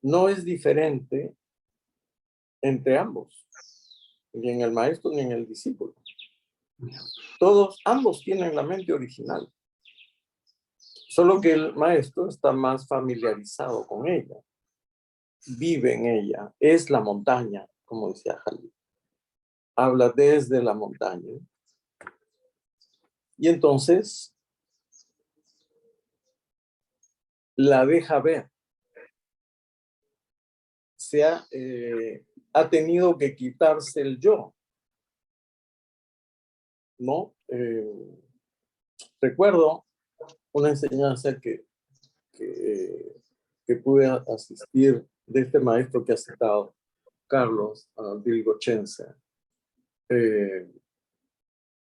no es diferente entre ambos, ni en el maestro ni en el discípulo. Ambos tienen la mente original, solo que el maestro está más familiarizado con ella, vive en ella, es la montaña, como decía Jalil. Habla desde la montaña. Y entonces la deja ver. Ha tenido que quitarse el yo, ¿no? Recuerdo una enseñanza que pude asistir de este maestro que ha citado, Carlos Dilgochense.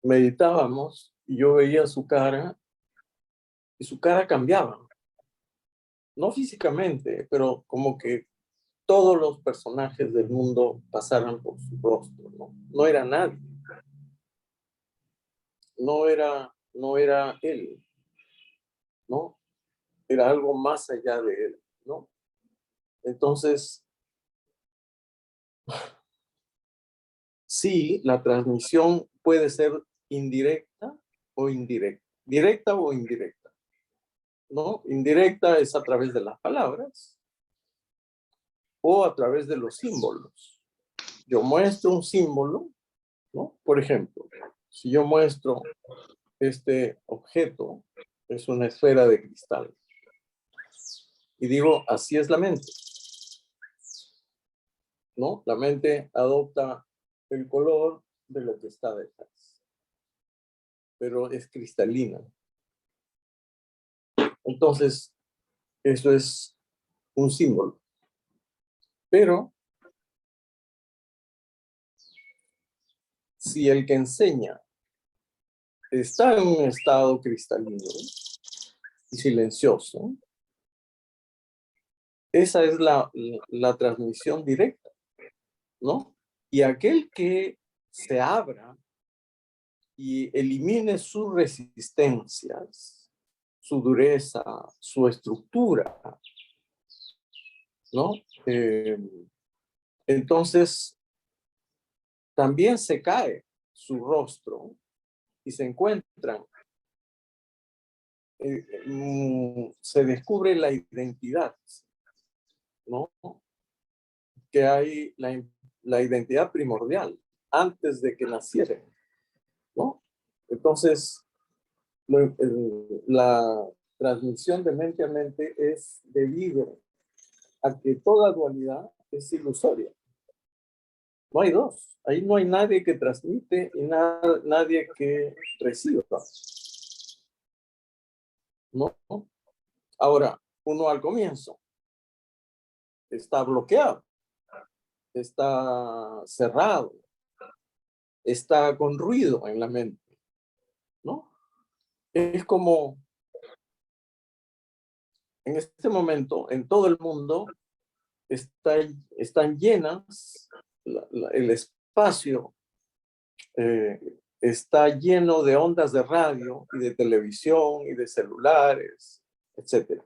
Meditábamos y yo veía su cara y su cara cambiaba. No físicamente, pero como que todos los personajes del mundo pasaran por su rostro, ¿no? No era nadie. no era él, ¿no? Era algo más allá de él, ¿no? Entonces, sí, la transmisión puede ser indirecta o indirecta, directa o indirecta, ¿no? Indirecta es a través de las palabras o a través de los símbolos. Yo muestro un símbolo, ¿no? Por ejemplo, si yo muestro este objeto, es una esfera de cristal, y digo, así es la mente, ¿no? La mente adopta el color de lo que está detrás, pero es cristalina. Entonces, eso es un símbolo. Pero si el que enseña está en un estado cristalino y silencioso, esa es la transmisión directa, ¿no? Y aquel que se abra y elimine sus resistencias, su dureza, su estructura, ¿no? Entonces, también se cae su rostro y se encuentran, se descubre la identidad, ¿no? Que hay la identidad primordial antes de que naciera, ¿no? Entonces, la transmisión de mente a mente es debido a que toda dualidad es ilusoria. No hay dos. Ahí no hay nadie que transmite y nadie que reciba. ¿No? Ahora, uno al comienzo está bloqueado, está cerrado, está con ruido en la mente, ¿no? Es como en este momento, en todo el mundo, están llenas, el espacio está lleno de ondas de radio y de televisión y de celulares, etc.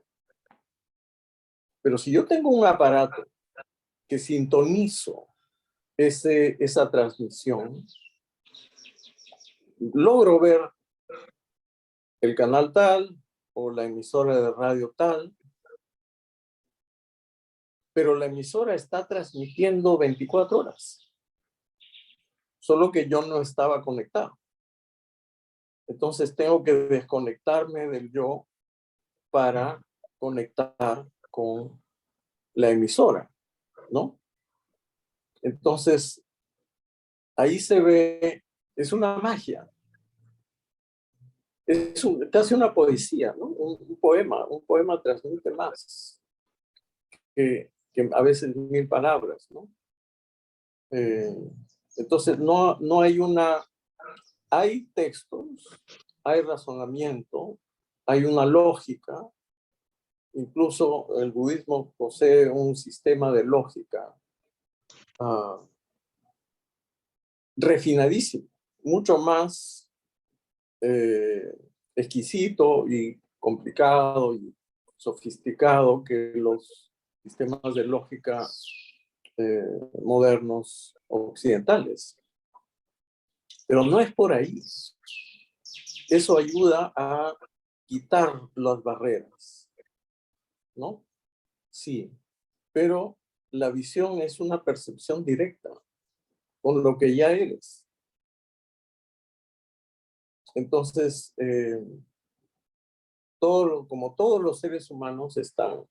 Pero si yo tengo un aparato que sintonizo esa transmisión, logro ver el canal tal o la emisora de radio tal, pero la emisora está transmitiendo 24 horas, solo que yo no estaba conectado. Entonces tengo que desconectarme del yo para conectar con la emisora, ¿no? Entonces, ahí se ve, es una magia, es casi una poesía, ¿no? Un poema transmite más que a veces 1000 palabras, ¿no? Entonces, no hay hay textos, hay razonamiento, hay una lógica, incluso el budismo posee un sistema de lógica refinadísimo, mucho más exquisito y complicado y sofisticado que los sistemas de lógica modernos occidentales. Pero no es por ahí. Eso ayuda a quitar las barreras, ¿no? Sí, pero la visión es una percepción directa con lo que ya eres. Entonces, como todos los seres humanos estamos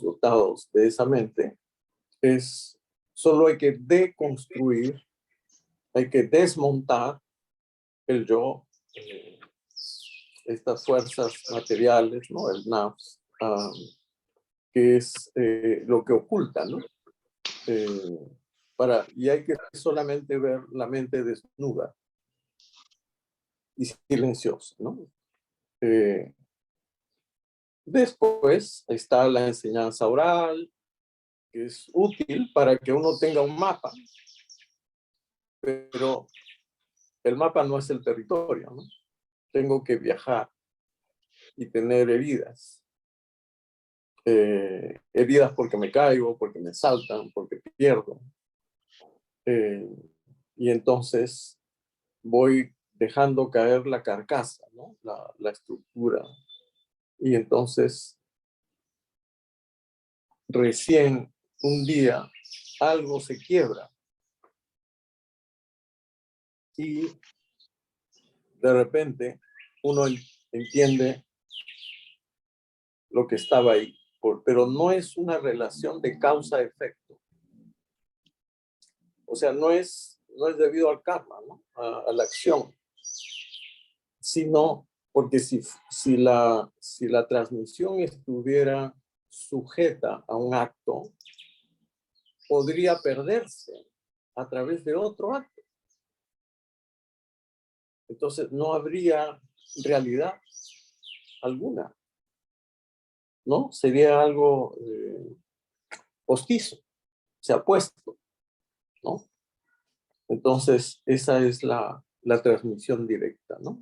dotados de esa mente, solo hay que deconstruir, hay que desmontar el yo, estas fuerzas materiales, ¿no? El nafs, que es lo que oculta, ¿no? Y hay que solamente ver la mente desnuda y silenciosa, ¿no? Después está la enseñanza oral, que es útil para que uno tenga un mapa, pero el mapa no es el territorio, ¿no? Tengo que viajar y tener heridas. Heridas porque me caigo, porque me saltan, porque pierdo. Y entonces voy dejando caer la carcasa, ¿no? La estructura. Y entonces recién un día algo se quiebra y de repente uno entiende lo que estaba ahí, pero no es una relación de causa-efecto. O sea, no es debido al karma, ¿no? A la acción, sino porque si la transmisión estuviera sujeta a un acto, podría perderse a través de otro acto. Entonces no habría realidad alguna, ¿no? Sería algo postizo, se ha puesto, ¿no? Entonces esa es la transmisión directa, ¿no?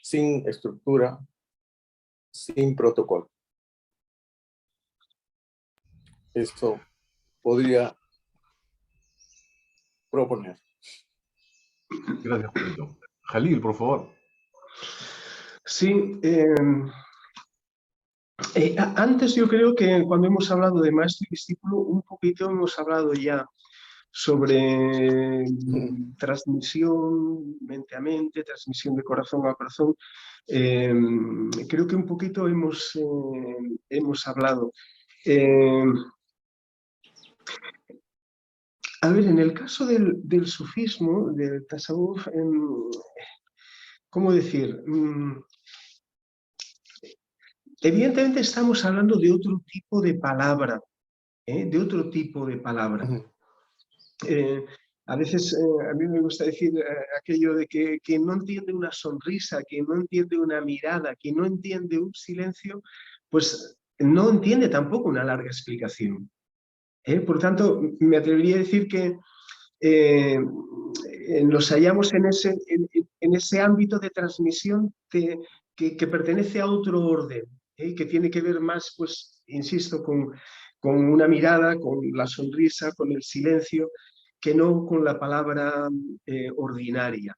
Sin estructura, sin protocolo. Esto podría proponer. Gracias, Julito. Jalil, por favor. Sí, antes yo creo que cuando hemos hablado de maestro y discípulo, un poquito hemos hablado ya sobre transmisión mente a mente, transmisión de corazón a corazón. Creo que un poquito hemos hablado. A ver, en el caso del sufismo, del tasawuf, ¿cómo decir? Evidentemente estamos hablando de otro tipo de palabra, de otro tipo de palabra. A veces a mí me gusta decir aquello de que no entiende una sonrisa, que no entiende una mirada, que no entiende un silencio, pues no entiende tampoco una larga explicación. Por tanto, me atrevería a decir que nos hallamos en ese ámbito de transmisión que pertenece a otro orden, que tiene que ver más, pues, insisto, con una mirada, con la sonrisa, con el silencio, que no con la palabra ordinaria.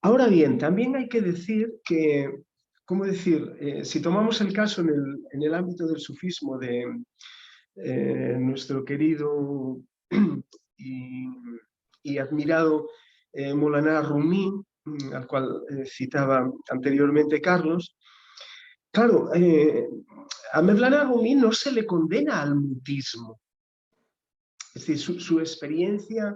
Ahora bien, también hay que decir que, ¿cómo decir? Si tomamos el caso en el ámbito del sufismo de nuestro querido y admirado Molaná Rumi, al cual citaba anteriormente Carlos, claro, a Mevlana Rumi no se le condena al mutismo. Es decir, su experiencia,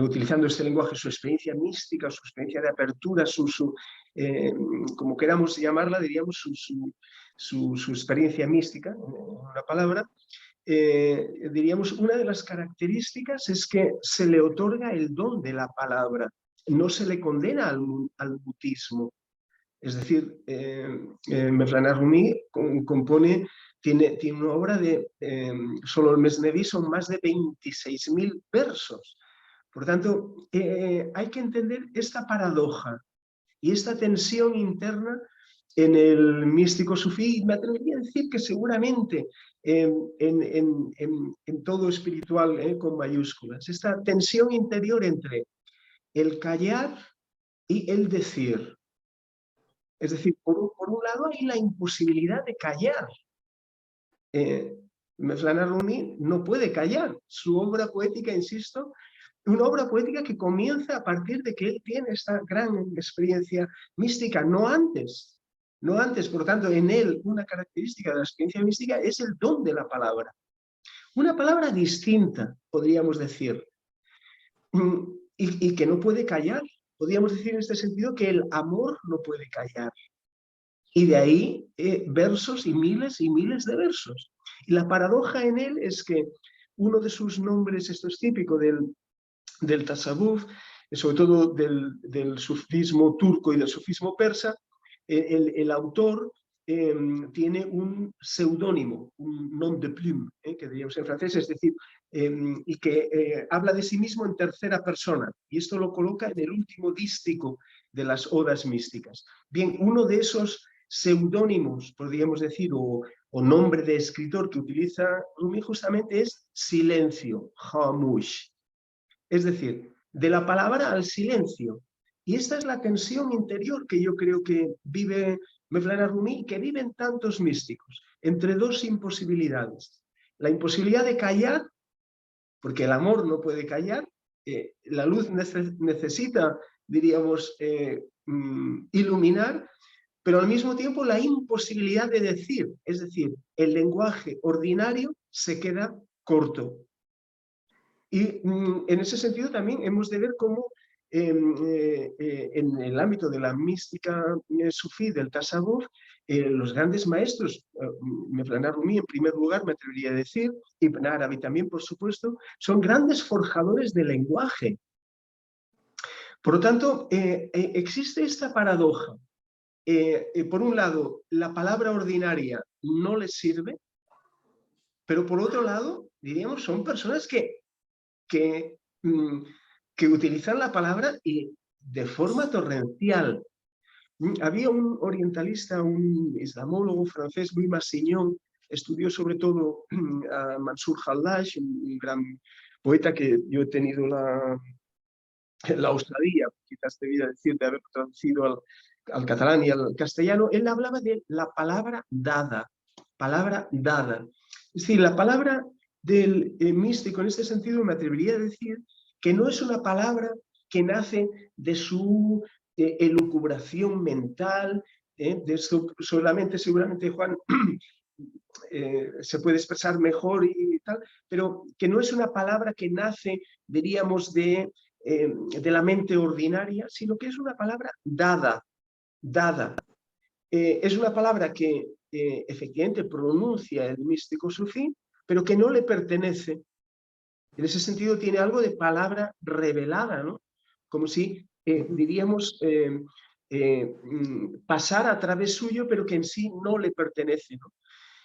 utilizando este lenguaje, su experiencia mística, su experiencia de apertura, como queramos llamarla, diríamos su experiencia mística, una palabra, diríamos, una de las características es que se le otorga el don de la palabra, no se le condena al mutismo. Es decir, Mevlana Rumi compone, tiene una obra de, solo el Mesneví son más de 26.000 versos. Por tanto, hay que entender esta paradoja y esta tensión interna en el místico sufí. Me atrevería a decir que seguramente en todo espiritual con mayúsculas, esta tensión interior entre el callar y el decir. Es decir, por un lado hay la imposibilidad de callar. Mevlana Rumi no puede callar. Su obra poética, insisto, una obra poética que comienza a partir de que él tiene esta gran experiencia mística, no antes. No antes, por tanto, en él una característica de la experiencia mística es el don de la palabra. Una palabra distinta, podríamos decir, y que no puede callar. Podríamos decir en este sentido que el amor no puede callar. Y de ahí versos y miles de versos. Y la paradoja en él es que uno de sus nombres, esto es típico del tasawuf, sobre todo del sufismo turco y del sufismo persa, el autor tiene un seudónimo, un nom de plume, que diríamos en francés, es decir, y que habla de sí mismo en tercera persona, y esto lo coloca en el último dístico de las odas místicas. Bien, uno de esos seudónimos, podríamos decir, o nombre de escritor que utiliza Rumi justamente es silencio, Khamush. Es decir, de la palabra al silencio. Y esta es la tensión interior que yo creo que vive Mevlana Rumi y que viven tantos místicos, entre dos imposibilidades. La imposibilidad de callar, porque el amor no puede callar, la luz necesita, diríamos, iluminar, pero al mismo tiempo la imposibilidad de decir, es decir, el lenguaje ordinario se queda corto. Y en ese sentido también hemos de ver cómo en el ámbito de la mística sufí, del tasawwuf, los grandes maestros, Mevlana Rumi en primer lugar, me atrevería a decir, Ibn Arabi también, por supuesto, son grandes forjadores del lenguaje. Por lo tanto, existe esta paradoja. Por un lado, la palabra ordinaria no les sirve, pero por otro lado, diríamos, son personas que utilizan la palabra y de forma torrencial. Había un orientalista, un islamólogo francés, Louis Massignon, estudió sobre todo a Mansur Hallaj, un gran poeta que yo he tenido la osadía, quizás debía decir, de haber traducido al catalán y al castellano. Él hablaba de la palabra dada, palabra dada. Es decir, la palabra del místico en este sentido me atrevería a decir que no es una palabra que nace de su elucubración mental, de eso solamente seguramente Juan se puede expresar mejor y tal, pero que no es una palabra que nace, diríamos, de la mente ordinaria, sino que es una palabra dada, dada. Es una palabra que efectivamente pronuncia el místico sufí, pero que no le pertenece. En ese sentido tiene algo de palabra revelada, ¿no? Como si, diríamos, pasara a través suyo, pero que en sí no le pertenece, ¿no?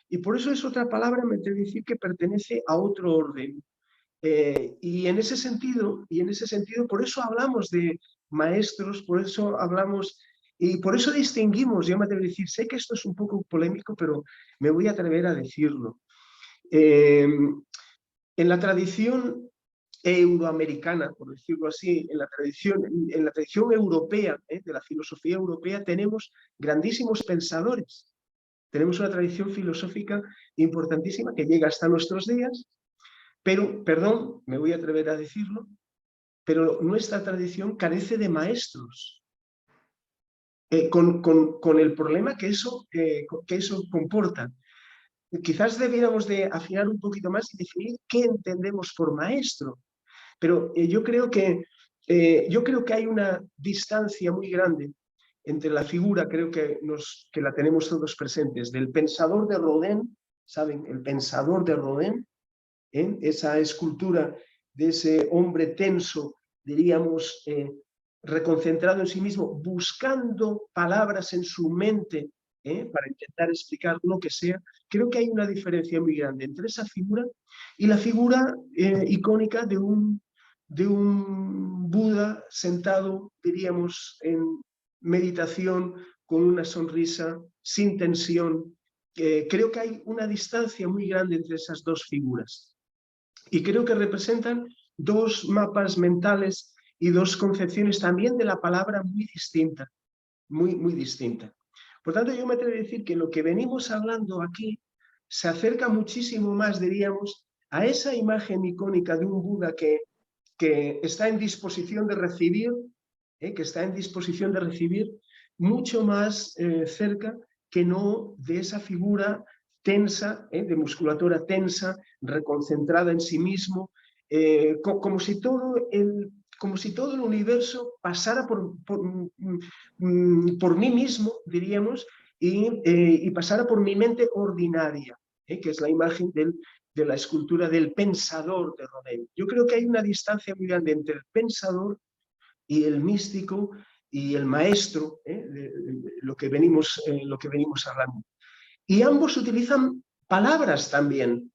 Y por eso es otra palabra, me atrevo a decir, que pertenece a otro orden. Y en ese sentido, por eso hablamos de maestros, por eso hablamos, y por eso distinguimos, yo me atrevo a decir, sé que esto es un poco polémico, pero me voy a atrever a decirlo. En la tradición euroamericana, por decirlo así, en la tradición europea, de la filosofía europea, tenemos grandísimos pensadores. Tenemos una tradición filosófica importantísima que llega hasta nuestros días, pero, perdón, me voy a atrever a decirlo, pero nuestra tradición carece de maestros, con el problema que eso comporta. Quizás debiéramos de afinar un poquito más y definir qué entendemos por maestro, pero yo creo que hay una distancia muy grande entre la figura, creo que la tenemos todos presentes, del pensador de Rodin, ¿saben? El pensador de Rodin, esa escultura de ese hombre tenso, diríamos, reconcentrado en sí mismo, buscando palabras en su mente para intentar explicar lo que sea. Creo que hay una diferencia muy grande entre esa figura y la figura icónica de un Buda sentado, diríamos, en meditación, con una sonrisa, sin tensión. Creo que hay una distancia muy grande entre esas dos figuras. Y creo que representan dos mapas mentales y dos concepciones también de la palabra muy distinta, muy distinta. Por tanto, yo me atrevo a decir que lo que venimos hablando aquí se acerca muchísimo más, diríamos, a esa imagen icónica de un Buda que está en disposición de recibir, mucho más cerca que no de esa figura tensa, de musculatura tensa, reconcentrada en sí mismo, como si todo el universo pasara por mí mismo, diríamos, y pasara por mi mente ordinaria, que es la imagen de la escultura del pensador de Rodin. Yo creo que hay una distancia muy grande entre el pensador y el místico y el maestro, de lo que venimos hablando. Y ambos utilizan palabras también,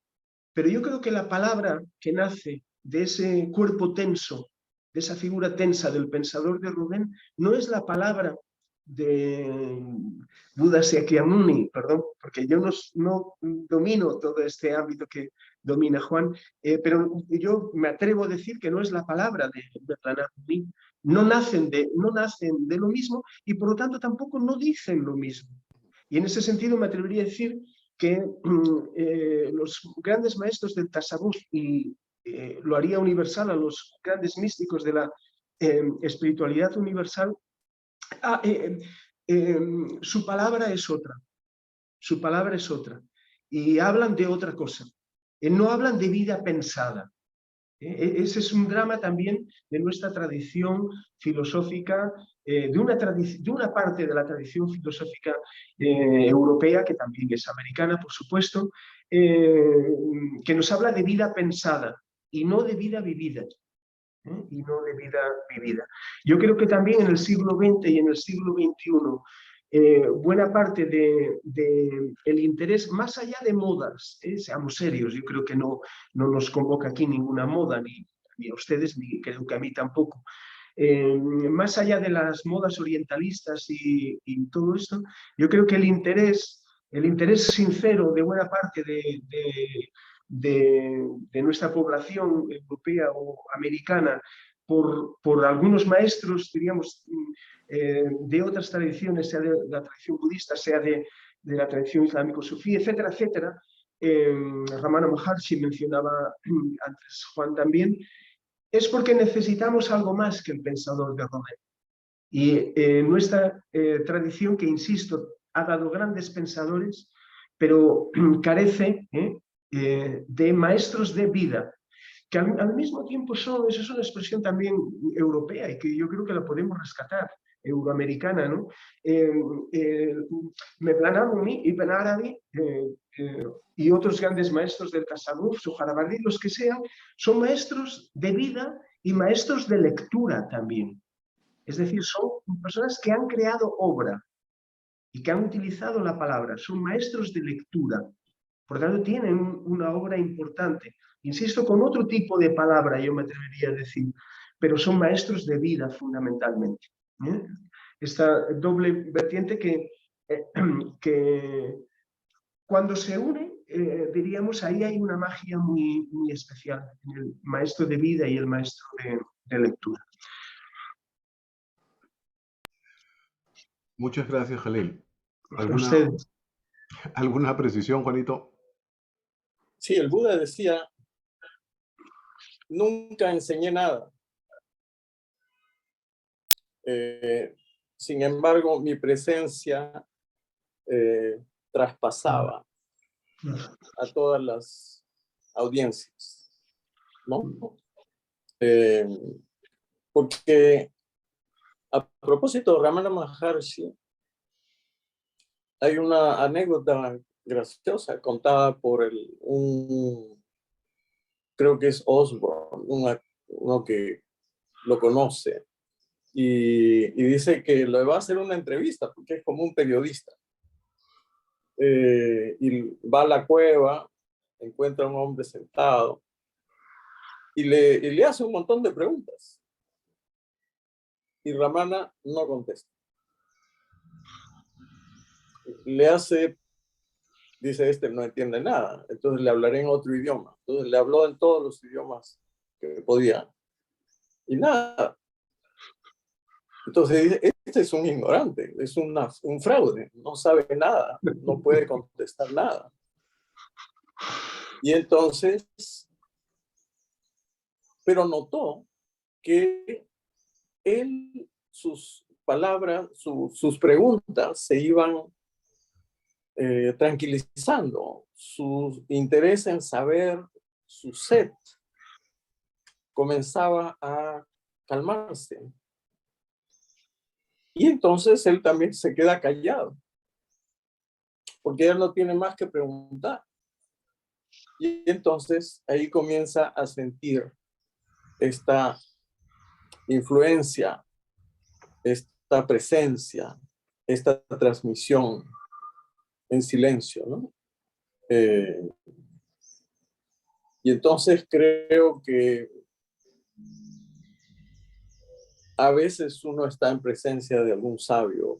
pero yo creo que la palabra que nace de ese cuerpo tenso, de esa figura tensa del pensador de Rubén, no es la palabra de Buda Shakyamuni, perdón, porque yo no domino todo este ámbito que domina Juan, pero yo me atrevo a decir que no es la palabra de Pranab Muni. No nacen de lo mismo y por lo tanto tampoco no dicen lo mismo. Y en ese sentido me atrevería a decir que los grandes maestros del Tasawwuf, y lo haría universal a los grandes místicos de la espiritualidad universal, su palabra es otra. Su palabra es otra. Y hablan de otra cosa. No hablan de vida pensada. Ese es un drama también de nuestra tradición filosófica, de una parte de la tradición filosófica europea, que también es americana, por supuesto, que nos habla de vida pensada y no de vida vivida. Y no de vida vivida. Yo creo que también en el siglo XX y en el siglo XXI, buena parte el interés, más allá de modas, seamos serios, yo creo que no nos convoca aquí ninguna moda, ni a ustedes, ni creo que a mí tampoco. Más allá de las modas orientalistas y todo esto, yo creo que el interés sincero de buena parte de nuestra población europea o americana por algunos maestros, diríamos, de otras tradiciones, sea de la tradición budista, sea de la tradición islámico-sufí, etcétera, etcétera. Ramana Maharshi mencionaba antes Juan también, es porque necesitamos algo más que el pensador de Rubén. Y nuestra tradición, que insisto, ha dado grandes pensadores, pero carece de maestros de vida, que al mismo tiempo eso es una expresión también europea y que yo creo que la podemos rescatar, euroamericana, ¿no? Mevlana Rumi, Ibn Arabi y otros grandes maestros del Tasawwuf, Suharawardi, los que sean, son maestros de vida y maestros de lectura también. Es decir, son personas que han creado obra y que han utilizado la palabra, son maestros de lectura. Por tanto, tienen una obra importante. Insisto, con otro tipo de palabra, yo me atrevería a decir, pero son maestros de vida fundamentalmente. Esta doble vertiente que cuando se une, diríamos, ahí hay una magia muy, muy especial, en el maestro de vida y el maestro de lectura. Muchas gracias, Jalil. Ustedes. ¿Alguna precisión, Juanito? Sí, el Buda decía, nunca enseñé nada. Sin embargo, mi presencia traspasaba a todas las audiencias, ¿no? Porque a propósito de Ramana Maharshi, hay una anécdota graciosa contada por creo que es Osborne, uno que lo conoce, y dice que le va a hacer una entrevista porque es como un periodista. Y va a la cueva, encuentra a un hombre sentado y le hace un montón de preguntas. Y Ramana no contesta. Le hace, dice, este no entiende nada, entonces le hablaré en otro idioma. Entonces le habló en todos los idiomas que podía. Y nada. Entonces dice, este es un ignorante, es un fraude, no sabe nada, no puede contestar nada. Y entonces, pero notó que él, sus palabras, sus preguntas se iban tranquilizando, su interés en saber, su sed, comenzaba a calmarse. Y entonces él también se queda callado, porque él no tiene más que preguntar. Y entonces ahí comienza a sentir esta influencia, esta presencia, esta transmisión en silencio, ¿no? Eh, y entonces creo que a veces uno está en presencia de algún sabio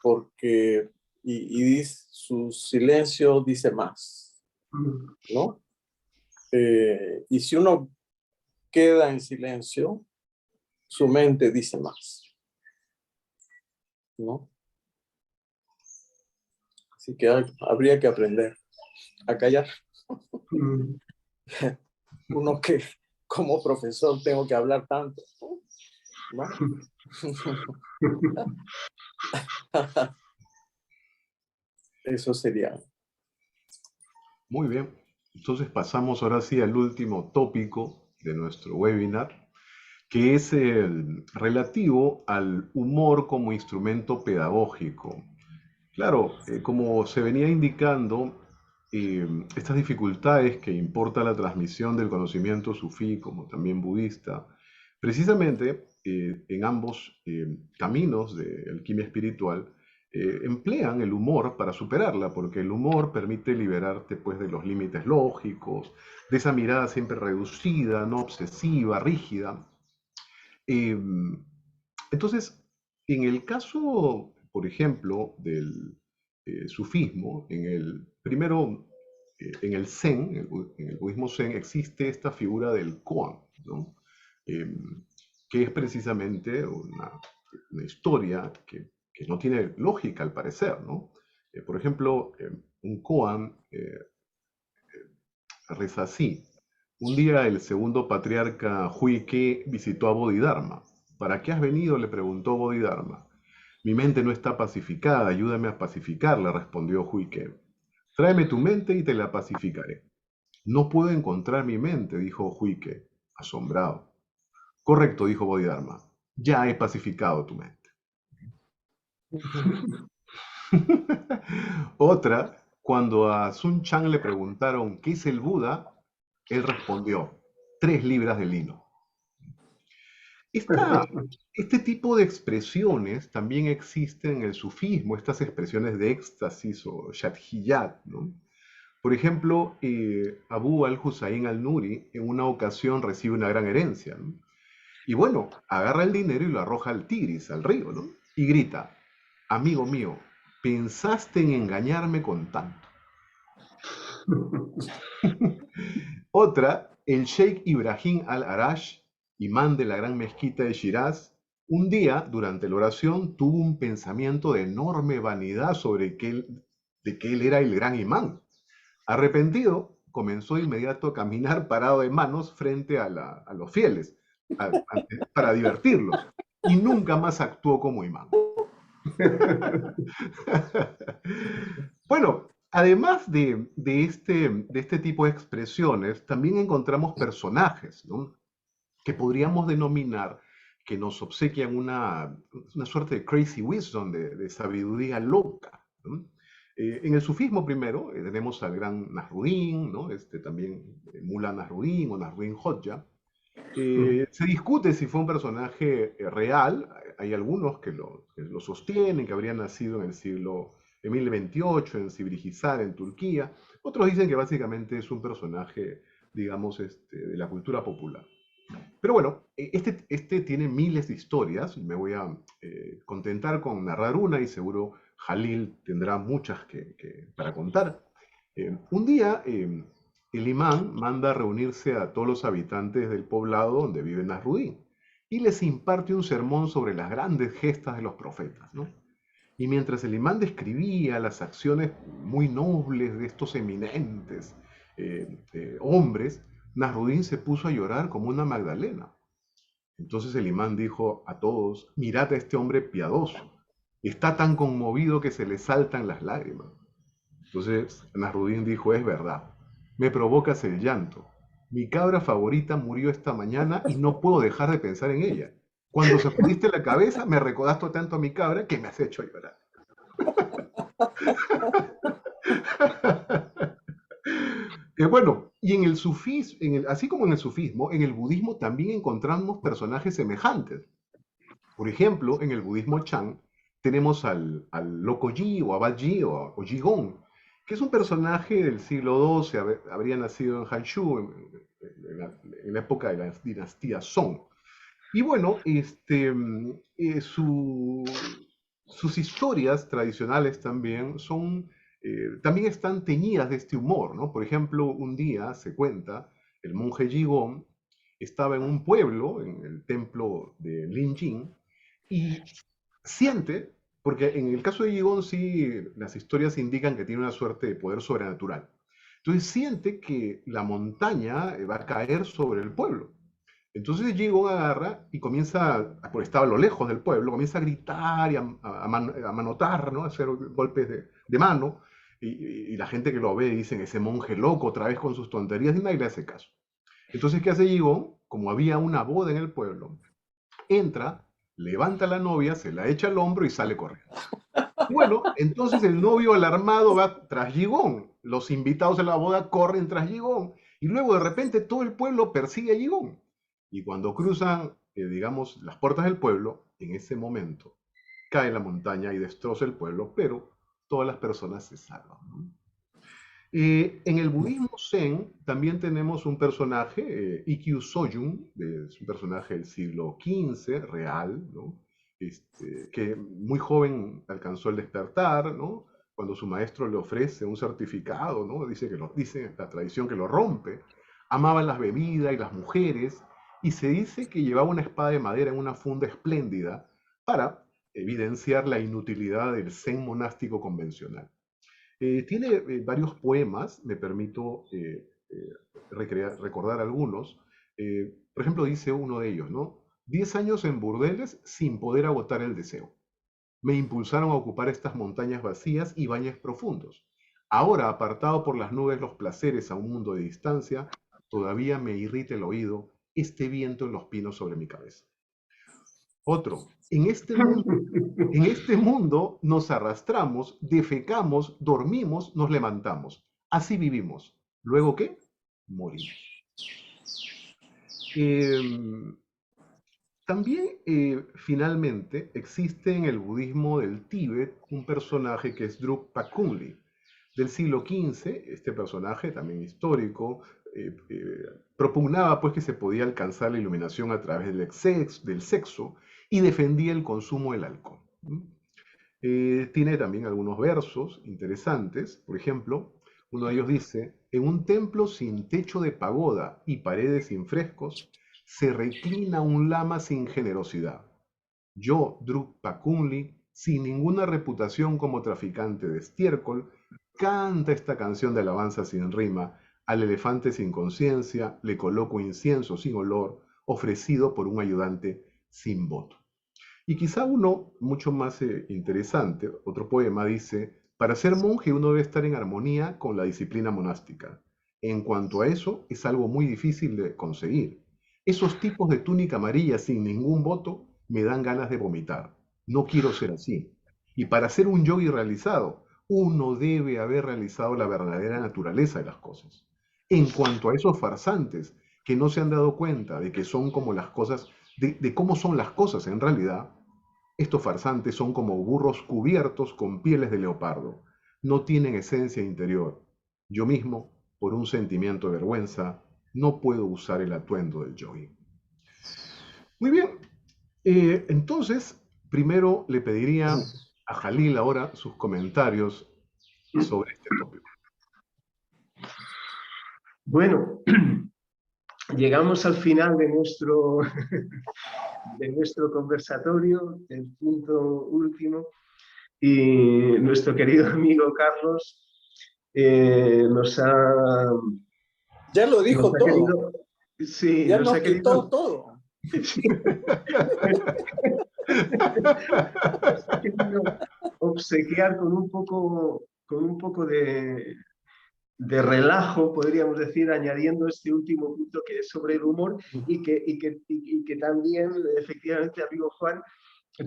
porque, su silencio dice más, ¿no? Y si uno queda en silencio, su mente dice más, ¿no? Así que habría que aprender a callar. Uno que como profesor tengo que hablar tanto, ¿no? Eso sería. Muy bien. Entonces pasamos ahora sí al último tópico de nuestro webinar, que es el relativo al humor como instrumento pedagógico. Claro, como se venía indicando, estas dificultades que importa la transmisión del conocimiento sufí, como también budista, precisamente en ambos caminos de alquimia espiritual, emplean el humor para superarla, porque el humor permite liberarte pues, de los límites lógicos, de esa mirada siempre reducida, no obsesiva, rígida. Em, entonces, en el caso, por ejemplo, del sufismo, en el Zen, en el budismo Zen, existe esta figura del koan, ¿no? Que es precisamente una historia que no tiene lógica al parecer, ¿no? Por ejemplo, un koan reza así. Un día el segundo patriarca Huike visitó a Bodhidharma. ¿Para qué has venido?, le preguntó Bodhidharma. Mi mente no está pacificada, ayúdame a pacificarla, respondió Huike. Tráeme tu mente y te la pacificaré. No puedo encontrar mi mente, dijo Huike, asombrado. Correcto, dijo Bodhidharma. Ya he pacificado tu mente. Otra, cuando a Sun Chan le preguntaron qué es el Buda, él respondió, 3 libras de lino. Este tipo de expresiones también existen en el sufismo, estas expresiones de éxtasis o shadhiyat, ¿no? Por ejemplo, Abu al-Hussein al-Nuri en una ocasión recibe una gran herencia, ¿no? Y bueno, agarra el dinero y lo arroja al Tigris, al río, ¿no? Y grita, amigo mío, pensaste en engañarme con tanto. Otra, el Sheikh Ibrahim al-Arash, imán de la gran mezquita de Shiraz, un día, durante la oración, tuvo un pensamiento de enorme vanidad de que él era el gran imán. Arrepentido, comenzó de inmediato a caminar parado de manos frente a los fieles, para divertirlos, y nunca más actuó como imán. Bueno, además de este tipo de expresiones, también encontramos personajes, ¿no? Que podríamos denominar que nos obsequian una suerte de crazy wisdom, de sabiduría loca, ¿no? En el sufismo primero tenemos al gran Nasruddin, ¿no? También Mullah Nasruddin o Nasruddin Hodja. Se discute si fue un personaje real. Hay algunos que lo sostienen, que habría nacido en el siglo de 1028 en Sibirigizar, en Turquía. Otros dicen que básicamente es un personaje, digamos, de la cultura popular. Pero bueno, este tiene miles de historias. Me voy a contentar con narrar una y seguro Jalil tendrá muchas para contar. Un día, el imán manda a reunirse a todos los habitantes del poblado donde vive Nasruddin y les imparte un sermón sobre las grandes gestas de los profetas, ¿no? Y mientras el imán describía las acciones muy nobles de estos eminentes hombres, Nasruddin se puso a llorar como una Magdalena. Entonces el imán dijo a todos, mirad a este hombre piadoso, está tan conmovido que se le saltan las lágrimas. Entonces Nasruddin dijo, es verdad, me provocas el llanto. Mi cabra favorita murió esta mañana y no puedo dejar de pensar en ella. Cuando sacudiste la cabeza, me recordaste tanto a mi cabra que me has hecho llorar. Bueno, y en el sufismo, así como en el sufismo, en el budismo también encontramos personajes semejantes. Por ejemplo, en el budismo Chan tenemos al loco Yi o Abad Yi o Jigong, que es un personaje del siglo XII, habría nacido en Hanzhou en la época de la dinastía Song. Y bueno, sus historias tradicionales también también están teñidas de este humor, ¿no? Por ejemplo, un día se cuenta, el monje Jigong estaba en un pueblo, en el templo de Linjing, y siente, porque en el caso de Jigong sí, las historias indican que tiene una suerte de poder sobrenatural. Entonces siente que la montaña va a caer sobre el pueblo. Entonces Jigong agarra y comienza, porque estaba a lo lejos del pueblo, comienza a gritar y a manotar, ¿no? A hacer golpes de mano. Y la gente que lo ve dicen, ese monje loco otra vez con sus tonterías, y nadie le hace caso. Entonces, ¿qué hace Jigong? Como había una boda en el pueblo, entra, levanta a la novia, se la echa al hombro y sale corriendo. Bueno, entonces el novio alarmado va tras Jigong. Los invitados a la boda corren tras Jigong. Y luego de repente todo el pueblo persigue a Jigong. Y cuando cruzan, digamos, las puertas del pueblo, en ese momento cae la montaña y destroza el pueblo, pero todas las personas se salvan, ¿no? En el budismo Zen también tenemos un personaje, Ikkyu Soyun, es un personaje del siglo XV, real, ¿no? Que muy joven alcanzó el despertar, ¿no? Cuando su maestro le ofrece un certificado, ¿no? Dice la tradición que lo rompe. Amaba las bebidas y las mujeres, y se dice que llevaba una espada de madera en una funda espléndida para evidenciar la inutilidad del Zen monástico convencional. Tiene varios poemas, me permito recordar algunos. Por ejemplo, dice uno de ellos, ¿no? 10 años en burdeles sin poder agotar el deseo. Me impulsaron a ocupar estas montañas vacías y valles profundos. Ahora, apartado por las nubes los placeres a un mundo de distancia, todavía me irrita el oído este viento en los pinos sobre mi cabeza. Otro, en este mundo nos arrastramos, defecamos, dormimos, nos levantamos. Así vivimos. ¿Luego qué? Morimos. También, finalmente, existe en el budismo del Tíbet un personaje que es Drukpa Kunli, del siglo XV. Este personaje, también histórico, propugnaba pues que se podía alcanzar la iluminación a través del sexo y defendía el consumo del alcohol. Tiene también algunos versos interesantes. Por ejemplo, uno de ellos dice: en un templo sin techo de pagoda y paredes sin frescos, se reclina un lama sin generosidad. Yo, Drukpa Kunli, sin ninguna reputación como traficante de estiércol, canta esta canción de alabanza sin rima. Al elefante sin conciencia le coloco incienso sin olor, ofrecido por un ayudante sin voto. Y quizá uno mucho más interesante, otro poema dice: para ser monje uno debe estar en armonía con la disciplina monástica. En cuanto a eso, es algo muy difícil de conseguir. Esos tipos de túnica amarilla sin ningún voto me dan ganas de vomitar. No quiero ser así. Y para ser un yogi realizado, uno debe haber realizado la verdadera naturaleza de las cosas. En cuanto a esos farsantes que no se han dado cuenta de que son como las cosas, de cómo son las cosas en realidad, estos farsantes son como burros cubiertos con pieles de leopardo. No tienen esencia interior. Yo mismo, por un sentimiento de vergüenza, no puedo usar el atuendo del yogi. Muy bien. Entonces, primero le pediría a Jalil ahora sus comentarios sobre este tópico. Bueno, llegamos al final de nuestro conversatorio, el punto último, y nuestro querido amigo Carlos nos ha... Ya lo dijo todo. Querido, sí, ya nos quitó todo. Sí. Nos ha querido obsequiar con un poco de relajo, podríamos decir, añadiendo este último punto que es sobre el humor y que también, efectivamente, amigo Juan,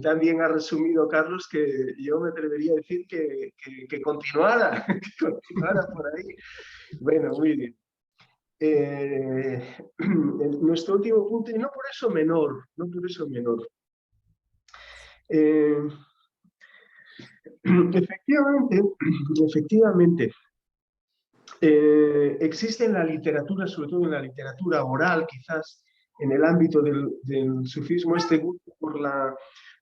también ha resumido Carlos, que yo me atrevería a decir que continuara, que continuara por ahí. Bueno, muy bien. Nuestro último punto, y no por eso menor, Efectivamente, existe en la literatura, sobre todo en la literatura oral, quizás en el ámbito del sufismo, este gusto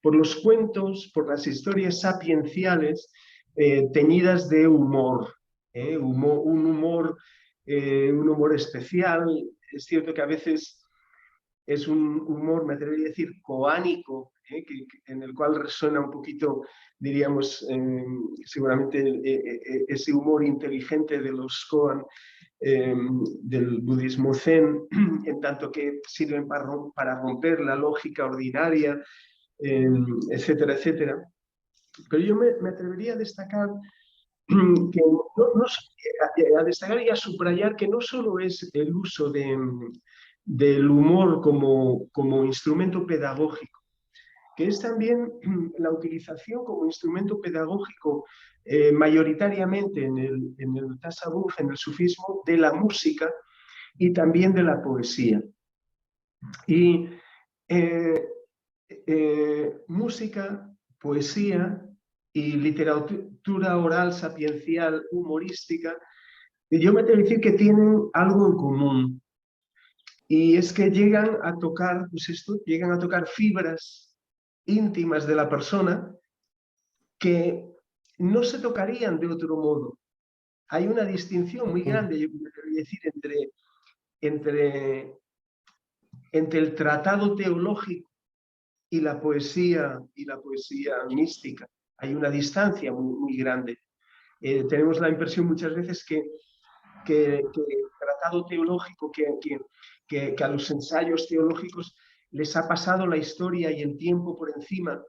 por los cuentos, por las historias sapienciales teñidas de humor, un humor especial. Es cierto que a veces es un humor, me atrevería a decir, coánico, en el cual resuena un poquito, diríamos, seguramente ese humor inteligente de los koan del budismo zen, en tanto que sirven para romper la lógica ordinaria, etcétera, etcétera. Pero yo me atrevería a destacar que a destacar y a subrayar que no solo es el uso del humor como instrumento pedagógico, que es también la utilización como instrumento pedagógico mayoritariamente en el tasawwuf, en el sufismo, de la música y también de la poesía. Y música, poesía y literatura oral, sapiencial, humorística, yo me atrevo a decir que tienen algo en común. Y es que llegan a tocar, pues esto, llegan a tocar fibras íntimas de la persona que no se tocarían de otro modo. Hay una distinción muy grande, yo me atrevo a decir, entre el tratado teológico y la poesía mística. Hay una distancia muy grande. Tenemos la impresión muchas veces que el tratado teológico, que a los ensayos teológicos les ha pasado la historia y el tiempo por encima,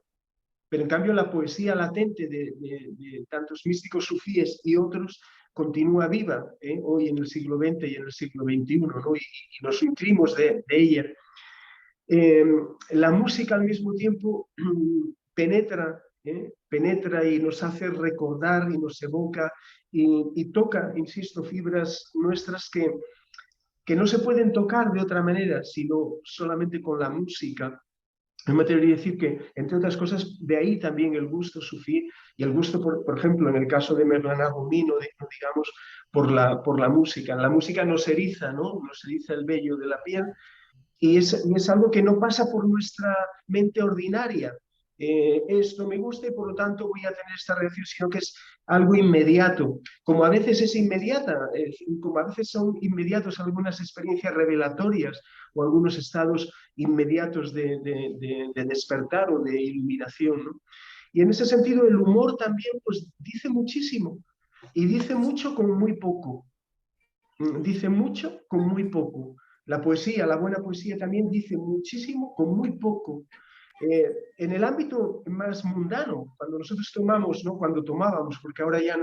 pero en cambio la poesía latente de tantos místicos sufíes y otros continúa viva hoy en el siglo XX y en el siglo XXI, ¿no? y nos nutrimos de ella. La música al mismo tiempo penetra y nos hace recordar y nos evoca y toca, insisto, fibras nuestras que no se pueden tocar de otra manera, sino solamente con la música. Me atrevería a decir que, entre otras cosas, de ahí también el gusto sufí y el gusto, por ejemplo, en el caso de Mevlana Rumino, digamos, por la música. La música nos eriza, ¿no? Nos eriza el vello de la piel. Y es algo que no pasa por nuestra mente ordinaria. Esto me gusta y por lo tanto voy a tener esta reacción, sino que es algo inmediato. Como a veces es inmediata, como a veces son inmediatos algunas experiencias revelatorias o algunos estados inmediatos de despertar o de iluminación, ¿no? Y en ese sentido el humor también pues dice muchísimo y dice mucho con muy poco. Dice mucho con muy poco. La poesía, la buena poesía también dice muchísimo con muy poco. En el ámbito más mundano, cuando nosotros tomamos, ¿no? Cuando tomábamos, porque ahora ya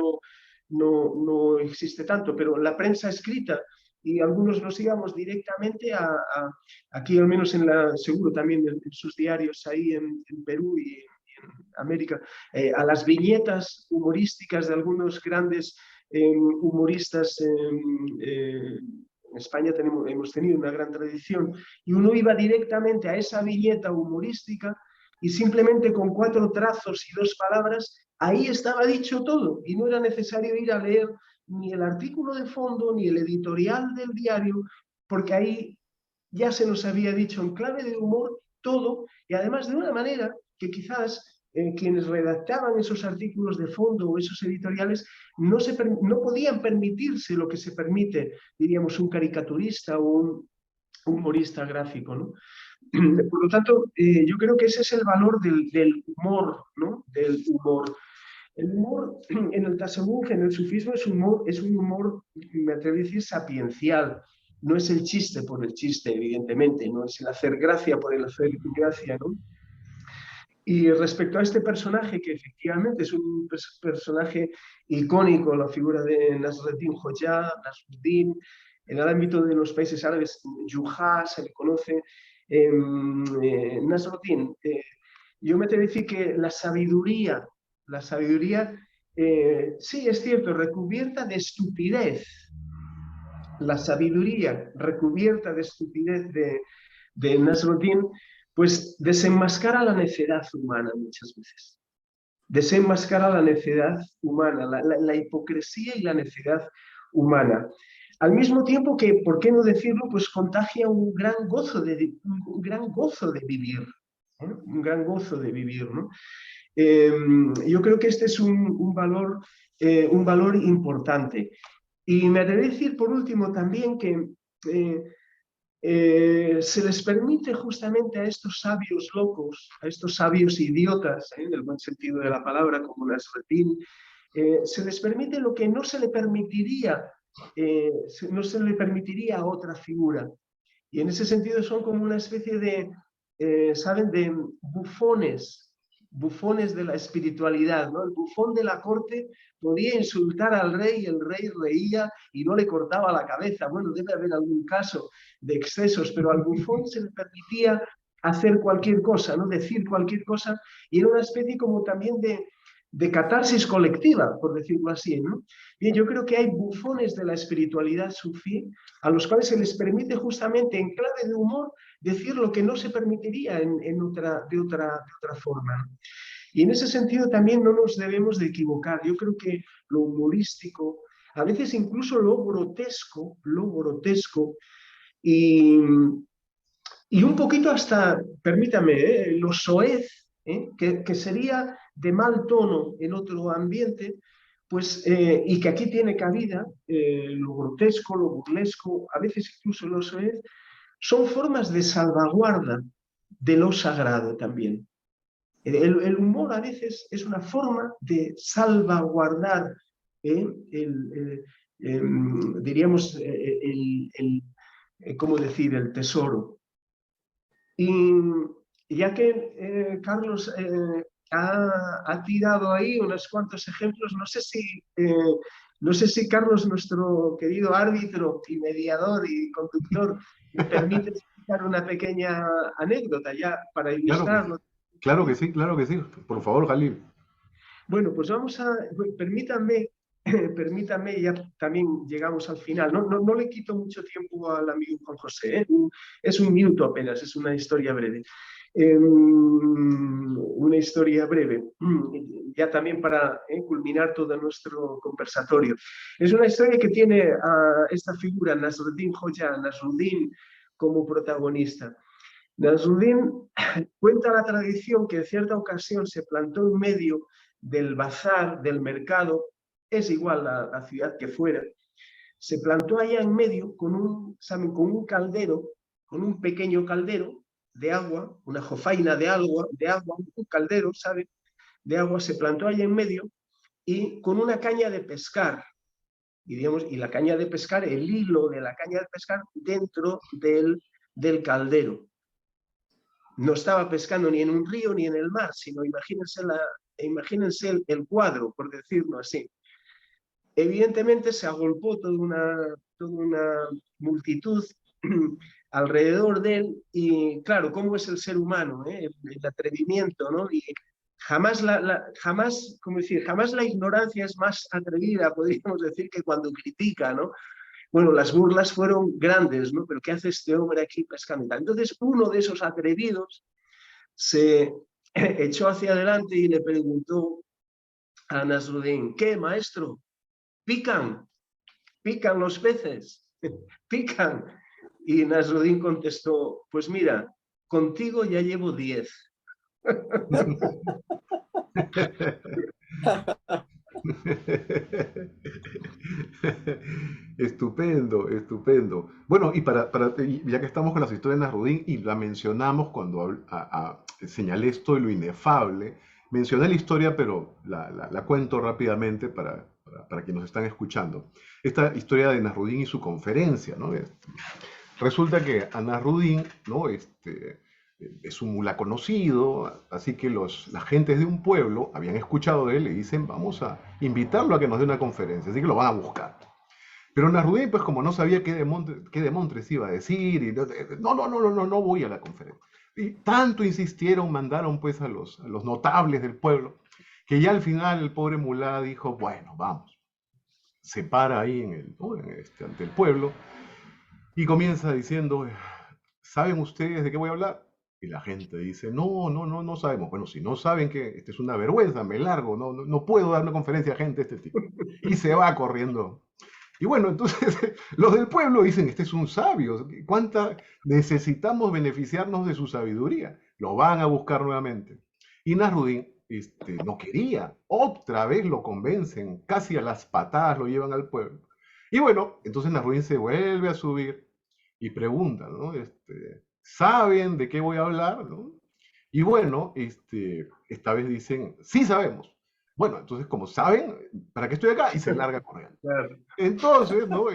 no existe tanto, pero la prensa escrita, y algunos nos íbamos directamente aquí al menos seguro también en sus diarios ahí en Perú y en América, a las viñetas humorísticas de algunos grandes humoristas. En España hemos tenido una gran tradición y uno iba directamente a esa viñeta humorística y simplemente con 4 trazos y 2 palabras, ahí estaba dicho todo y no era necesario ir a leer ni el artículo de fondo ni el editorial del diario, porque ahí ya se nos había dicho en clave de humor todo y además de una manera que quizás quienes redactaban esos artículos de fondo o esos editoriales no podían permitirse lo que se permite, diríamos, un caricaturista o un humorista gráfico, ¿no? Por lo tanto, yo creo que ese es el valor del humor, ¿no? Del humor. El humor en el tasawwuf, en el sufismo, es un humor, me atrevo a decir, sapiencial. No es el chiste por el chiste, evidentemente, no es el hacer gracia por el hacer gracia, ¿no? Y respecto a este personaje, que efectivamente es un personaje icónico, la figura de Nasreddin Hoja, Nasruddin, en el ámbito de los países árabes, Juha se le conoce. Nasruddin, yo me atrevo a decir que la sabiduría, sí, es cierto, recubierta de estupidez. La sabiduría recubierta de estupidez de Nasruddin, pues desenmascara la necedad humana muchas veces. desenmascara la necedad humana, la hipocresía y la necedad humana. Al mismo tiempo que, ¿por qué no decirlo? Pues contagia un gran gozo un gran gozo de vivir, ¿no? Un gran gozo de vivir, ¿no? Yo creo que este es un valor importante. Y me atrevo a decir, por último, también que se les permite justamente a estos sabios locos, a estos sabios idiotas, en el buen sentido de la palabra, como Nasreddin, se les permite lo que no se le permitiría, no se le permitiría a otra figura. Y en ese sentido son como una especie de, ¿saben?, de bufones de la espiritualidad, ¿no? El bufón de la corte podía insultar al rey y el rey reía y no le cortaba la cabeza. Bueno, debe haber algún caso de excesos, pero al bufón se le permitía hacer cualquier cosa, ¿no? Decir cualquier cosa, y era una especie como también de catarsis colectiva, por decirlo así, ¿no? Bien, yo creo que hay bufones de la espiritualidad sufí a los cuales se les permite justamente en clave de humor decir lo que no se permitiría de otra forma. Y en ese sentido también no nos debemos de equivocar. Yo creo que lo humorístico, a veces incluso lo grotesco y un poquito hasta, permítame, lo soez, que sería de mal tono en otro ambiente, pues, y que aquí tiene cabida, lo grotesco, lo burlesco, a veces incluso lo soez, son formas de salvaguarda de lo sagrado también. El humor a veces es una forma de salvaguardar, diríamos, ¿cómo decir?, el tesoro. Y ya que Carlos ha tirado ahí unos cuantos ejemplos, no sé si Carlos, nuestro querido árbitro y mediador y conductor, me permite explicar una pequeña anécdota ya para Claro que, ilustrarlo. claro que sí, claro que sí. Por favor, Jalil. Bueno, pues permítanme, permítanme, ya también llegamos al final. No le quito mucho tiempo al amigo Juan José, ¿eh? Es un minuto apenas, es una historia breve. Una historia breve, ya también para culminar todo nuestro conversatorio. Es una historia que tiene a esta figura, Nasruddin Hoja, Nasruddin, como protagonista. Nasruddin cuenta la tradición que en cierta ocasión se plantó en medio del bazar, del mercado, es igual la ciudad que fuera, se plantó allá en medio ¿saben?, con un caldero, con un pequeño caldero de agua, una jofaina de agua, un caldero, ¿saben?, de agua, se plantó allá en medio y con una caña de pescar, y la caña de pescar, el hilo de la caña de pescar dentro del caldero. No estaba pescando ni en un río ni en el mar, sino imagínense el cuadro, por decirlo así. Evidentemente se agolpó toda una multitud alrededor de él y claro, ¿cómo es el ser humano? El atrevimiento, ¿no? Y jamás jamás la ignorancia es más atrevida, podríamos decir, que cuando critica, ¿no? Bueno, las burlas fueron grandes, ¿no? Pero ¿qué hace este hombre aquí pescando? Entonces uno de esos atrevidos se echó hacia adelante y le preguntó a Nasruddin: ¿qué, maestro? ¿Pican? ¿Pican los peces? ¿Pican? Y Nasruddin contestó: pues mira, contigo ya llevo 10. Estupendo, estupendo. Bueno, y ya que estamos con las historias de Nasruddin y la mencionamos cuando señalé esto de lo inefable, mencioné la historia, pero la cuento rápidamente para quienes nos están escuchando. Esta historia de Nasruddin y su conferencia, ¿no? Resulta que a Nasruddin, ¿no? Es un mula conocido, así que las gentes de un pueblo habían escuchado de él y dicen: vamos a invitarlo a que nos dé una conferencia, así que lo van a buscar. Pero Nasruddin, pues como no sabía qué demontres iba a decir, y no voy a la conferencia. Y tanto insistieron, mandaron pues a los notables del pueblo, que ya al final el pobre mulá dijo: bueno, vamos. Se para ahí ante el pueblo y comienza diciendo: ¿saben ustedes de qué voy a hablar? Y la gente dice, no, no, no, no sabemos. Bueno, si no saben que esta es una vergüenza, me largo, no, no, no puedo dar una conferencia a gente de este tipo. Y se va corriendo. Y bueno, entonces los del pueblo dicen, este es un sabio, ¿cuánta necesitamos beneficiarnos de su sabiduría? Lo van a buscar nuevamente. Y Nasruddin no quería, otra vez lo convencen, casi a las patadas lo llevan al pueblo. Y bueno, entonces Nasruddin se vuelve a subir y pregunta, ¿no? ¿Saben de qué voy a hablar? ¿No? Y bueno, esta vez dicen, sí sabemos. Bueno, entonces como saben, ¿para qué estoy acá? Y se larga corriendo. Claro. Entonces, ¿no?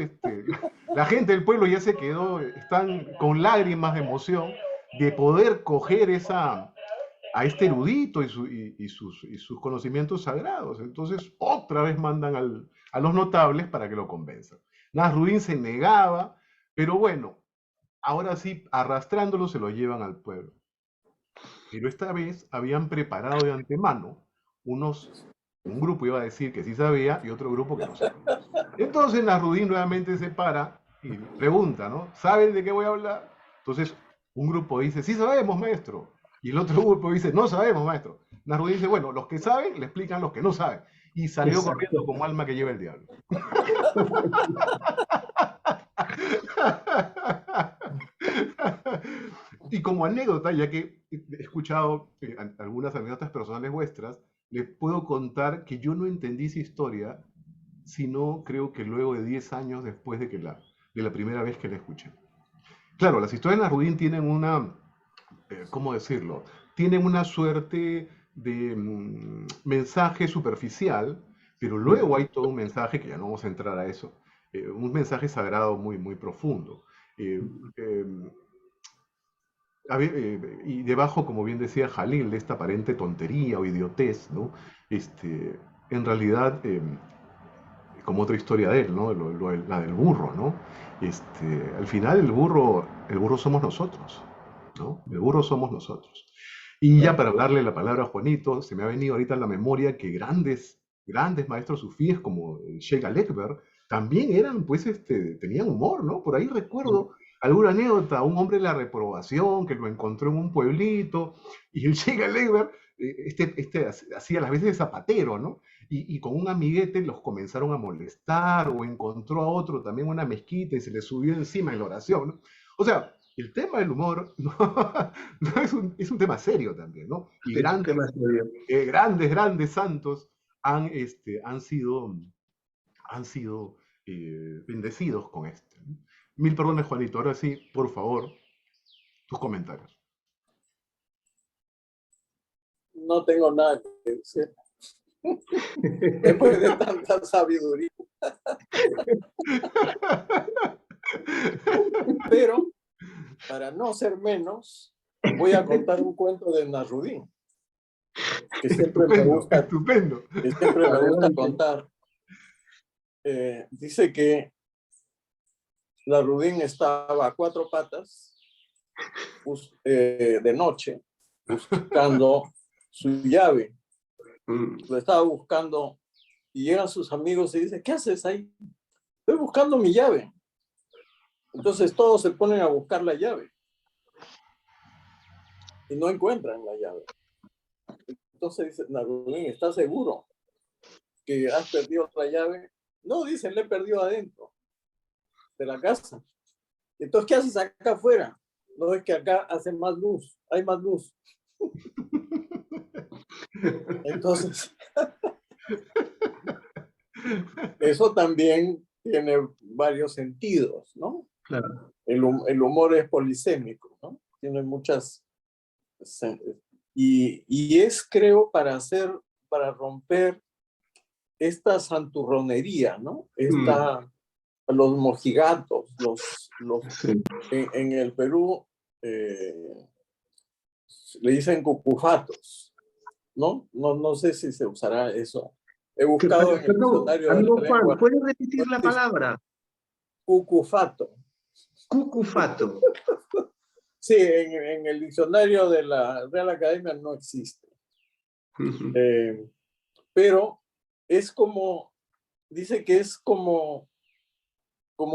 La gente del pueblo ya se quedó, están con lágrimas de emoción de poder coger a este erudito y sus conocimientos sagrados. Entonces, otra vez mandan a los notables para que lo convenzan. Nasruddin se negaba, pero bueno, ahora sí, arrastrándolo se lo llevan al pueblo. Pero esta vez habían preparado de antemano un grupo iba a decir que sí sabía y otro grupo que no sabía. Entonces Nasruddin nuevamente se para y pregunta, ¿no? ¿Saben de qué voy a hablar? Entonces un grupo dice, sí sabemos, maestro. Y el otro grupo dice, no sabemos, maestro. Nasruddin dice, bueno, los que saben le explican a los que no saben. Y salió corriendo Exacto. como alma que lleva el diablo. Y como anécdota, ya que he escuchado algunas anécdotas personales vuestras, les puedo contar que yo no entendí esa historia, sino creo que luego de 10 años después de la primera vez que la escuché. Claro, las historias de Nasruddin tienen una, ¿cómo decirlo? Tienen una suerte de mensaje superficial, pero luego hay todo un mensaje, que ya no vamos a entrar a eso, un mensaje sagrado muy, muy profundo. Eh, eh, y debajo, como bien decía Jalil, de esta aparente tontería o idiotez, ¿no? En realidad, como otra historia de él, ¿no? La del burro, ¿no? Al final el burro somos nosotros, ¿no? El burro somos nosotros. Y ya para darle la palabra a Juanito, se me ha venido ahorita en la memoria que grandes maestros sufíes como Sheikh Alekber también eran, pues, tenían humor, ¿no? Por ahí recuerdo alguna anécdota, un hombre de la reprobación que lo encontró en un pueblito y el Sheikh Alekber, hacía las veces de zapatero, ¿no? Y con un amiguete los comenzaron a molestar o encontró a otro también en una mezquita y se le subió encima en la oración, ¿no? O sea, el tema del humor no, no es un tema serio también, ¿no? Y Es un tema serio. grandes santos han, han sido bendecidos con esto, ¿no? Mil perdones, Juanito. Ahora sí, por favor, tus comentarios. No tengo nada que decir. Después de tanta sabiduría. Pero, para no ser menos, voy a contar un cuento de Nasruddin, que siempre me Estupendo, gusta, estupendo. que siempre me gusta Adelante. contar. Dice que Nasruddin estaba a 4 patas de noche buscando su llave. Lo estaba buscando y llegan sus amigos y dicen, ¿qué haces ahí? Estoy buscando mi llave. Entonces todos se ponen a buscar la llave y no encuentran la llave. Entonces dice, Nasruddin, ¿estás seguro que has perdido la llave? No, dice, le he perdido adentro de la casa. Entonces, ¿qué haces acá afuera? No, es que acá hace más luz, hay más luz. Entonces, eso también tiene varios sentidos, ¿no? Claro. El humor es polisémico, ¿no? Tiene muchas... Y es, creo, para romper esta santurronería, ¿no? Los mojigatos, Sí. en el Perú le dicen cucufatos, ¿no? No sé si se usará eso. He buscado en el Perdón, diccionario de la amigo Juan, lengua. ¿puedes repetir la palabra? Cucufato. Cucufato. Sí, en el diccionario de la Real Academia no existe. Pero es como, dice que es como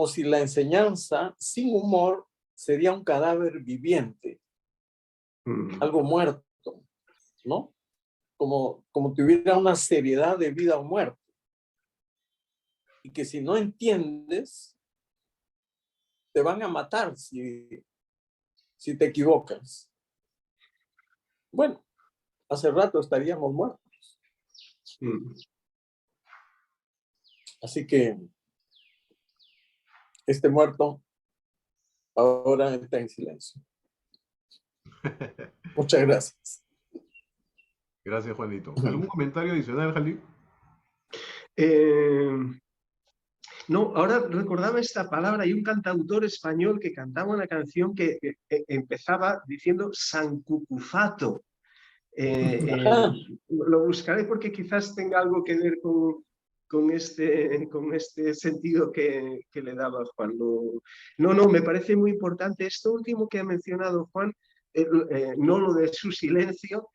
si la enseñanza sin humor sería un cadáver viviente. algo muerto, ¿no? Como tuviera una seriedad de vida o muerte. Y que si no entiendes, te van a matar si te equivocas. Bueno, hace rato estaríamos muertos. Así que este muerto ahora está en silencio. Muchas gracias. Gracias, Juanito. ¿Algún comentario adicional, Jalil? No, ahora recordaba esta palabra. Hay un cantautor español que cantaba una canción que empezaba diciendo San Cucufato. Lo buscaré porque quizás tenga algo que ver con este sentido que le daba Juan. No, me parece muy importante esto último que ha mencionado Juan, no lo de su silencio,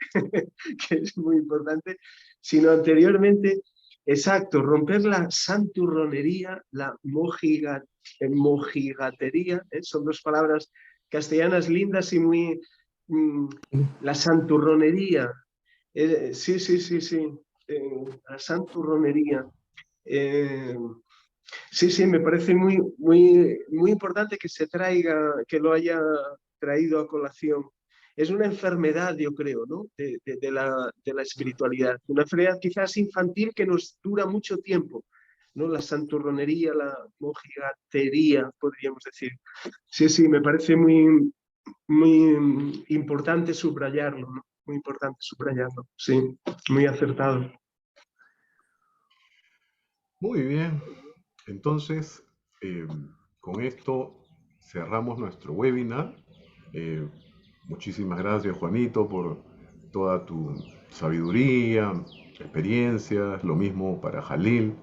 que es muy importante, sino anteriormente, exacto, romper la santurronería, la mojigatería, son dos palabras castellanas lindas y muy... la santurronería, sí, la santurronería. Sí, me parece muy importante que se traiga, que lo haya traído a colación. Es una enfermedad, yo creo, ¿no? de la espiritualidad. Una enfermedad quizás infantil que nos dura mucho tiempo, ¿no? La santurronería, la mojigatería, podríamos decir. Sí, me parece muy importante subrayarlo, ¿no? Muy importante subrayarlo, sí, muy acertado. Muy bien. Entonces, con esto cerramos nuestro webinar. Muchísimas gracias, Juanito, por toda tu sabiduría, experiencias, lo mismo para Jalil.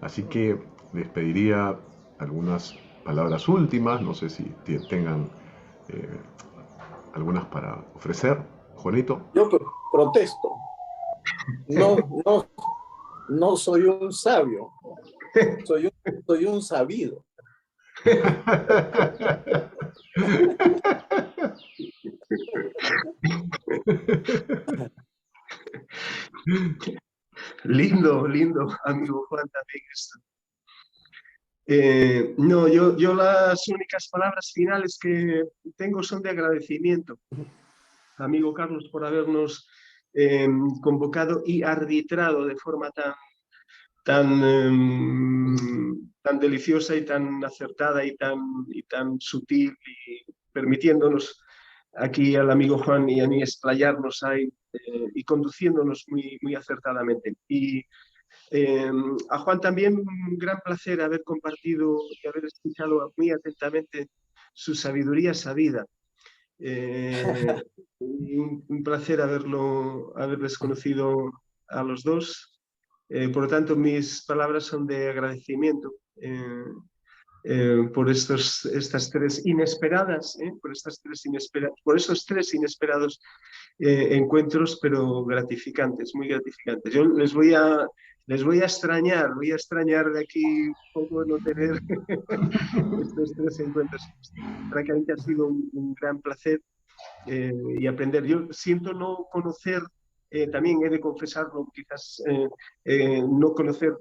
Así que les pediría algunas palabras últimas, no sé si tengan algunas para ofrecer. Juanito. Yo protesto. No soy un sabio, soy un sabido. Lindo, amigo Juan, también esto. No, yo las únicas palabras finales que tengo son de agradecimiento, amigo Carlos, por habernos convocado y arbitrado de forma tan deliciosa y tan acertada y tan sutil, y permitiéndonos aquí al amigo Juan y a mí explayarnos ahí y conduciéndonos muy acertadamente. Y a Juan también un gran placer haber compartido y haber escuchado muy atentamente su sabiduría sabida. Un placer haberles conocido a los dos. Por lo tanto, mis palabras son de agradecimiento por estas tres inesperadas, por esos tres inesperados encuentros, pero gratificantes, muy gratificantes. Yo les voy a extrañar, de aquí un poco no tener estos tres encuentros. Francamente ha sido un gran placer y aprender. Yo siento no conocer, también he de confesarlo, quizás no conocer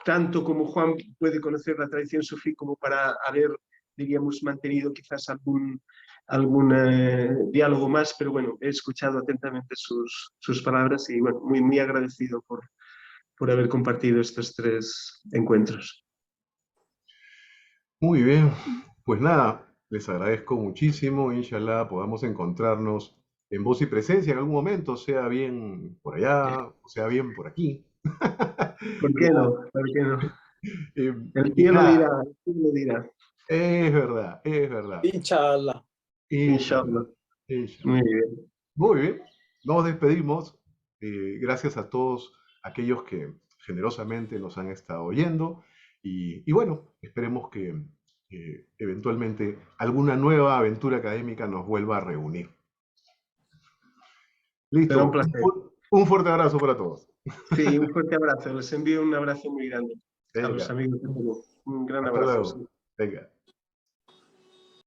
tanto como Juan puede conocer la tradición sufí como para haber, diríamos, mantenido quizás algún diálogo más, pero bueno, he escuchado atentamente sus palabras y bueno, muy agradecido por haber compartido estos tres encuentros. Muy bien, pues nada, les agradezco muchísimo. Inshallah podamos encontrarnos en voz y presencia en algún momento, sea bien por allá, o sea bien por aquí. ¿Por qué no? ¿Por qué no? El Y cielo dirá, nada, el cielo dirá. es verdad, es verdad. Inshallah. Inshallah, Inshallah. inshallah. Muy bien. Muy bien, nos despedimos. Gracias a todos aquellos que generosamente nos han estado oyendo. Y bueno, esperemos que eventualmente alguna nueva aventura académica nos vuelva a reunir. Será un Listo. placer. Un fuerte abrazo para todos. Sí, un fuerte abrazo. Les envío un abrazo muy grande a los Venga, amigos. Un gran hasta abrazo. luego. Sí. Venga.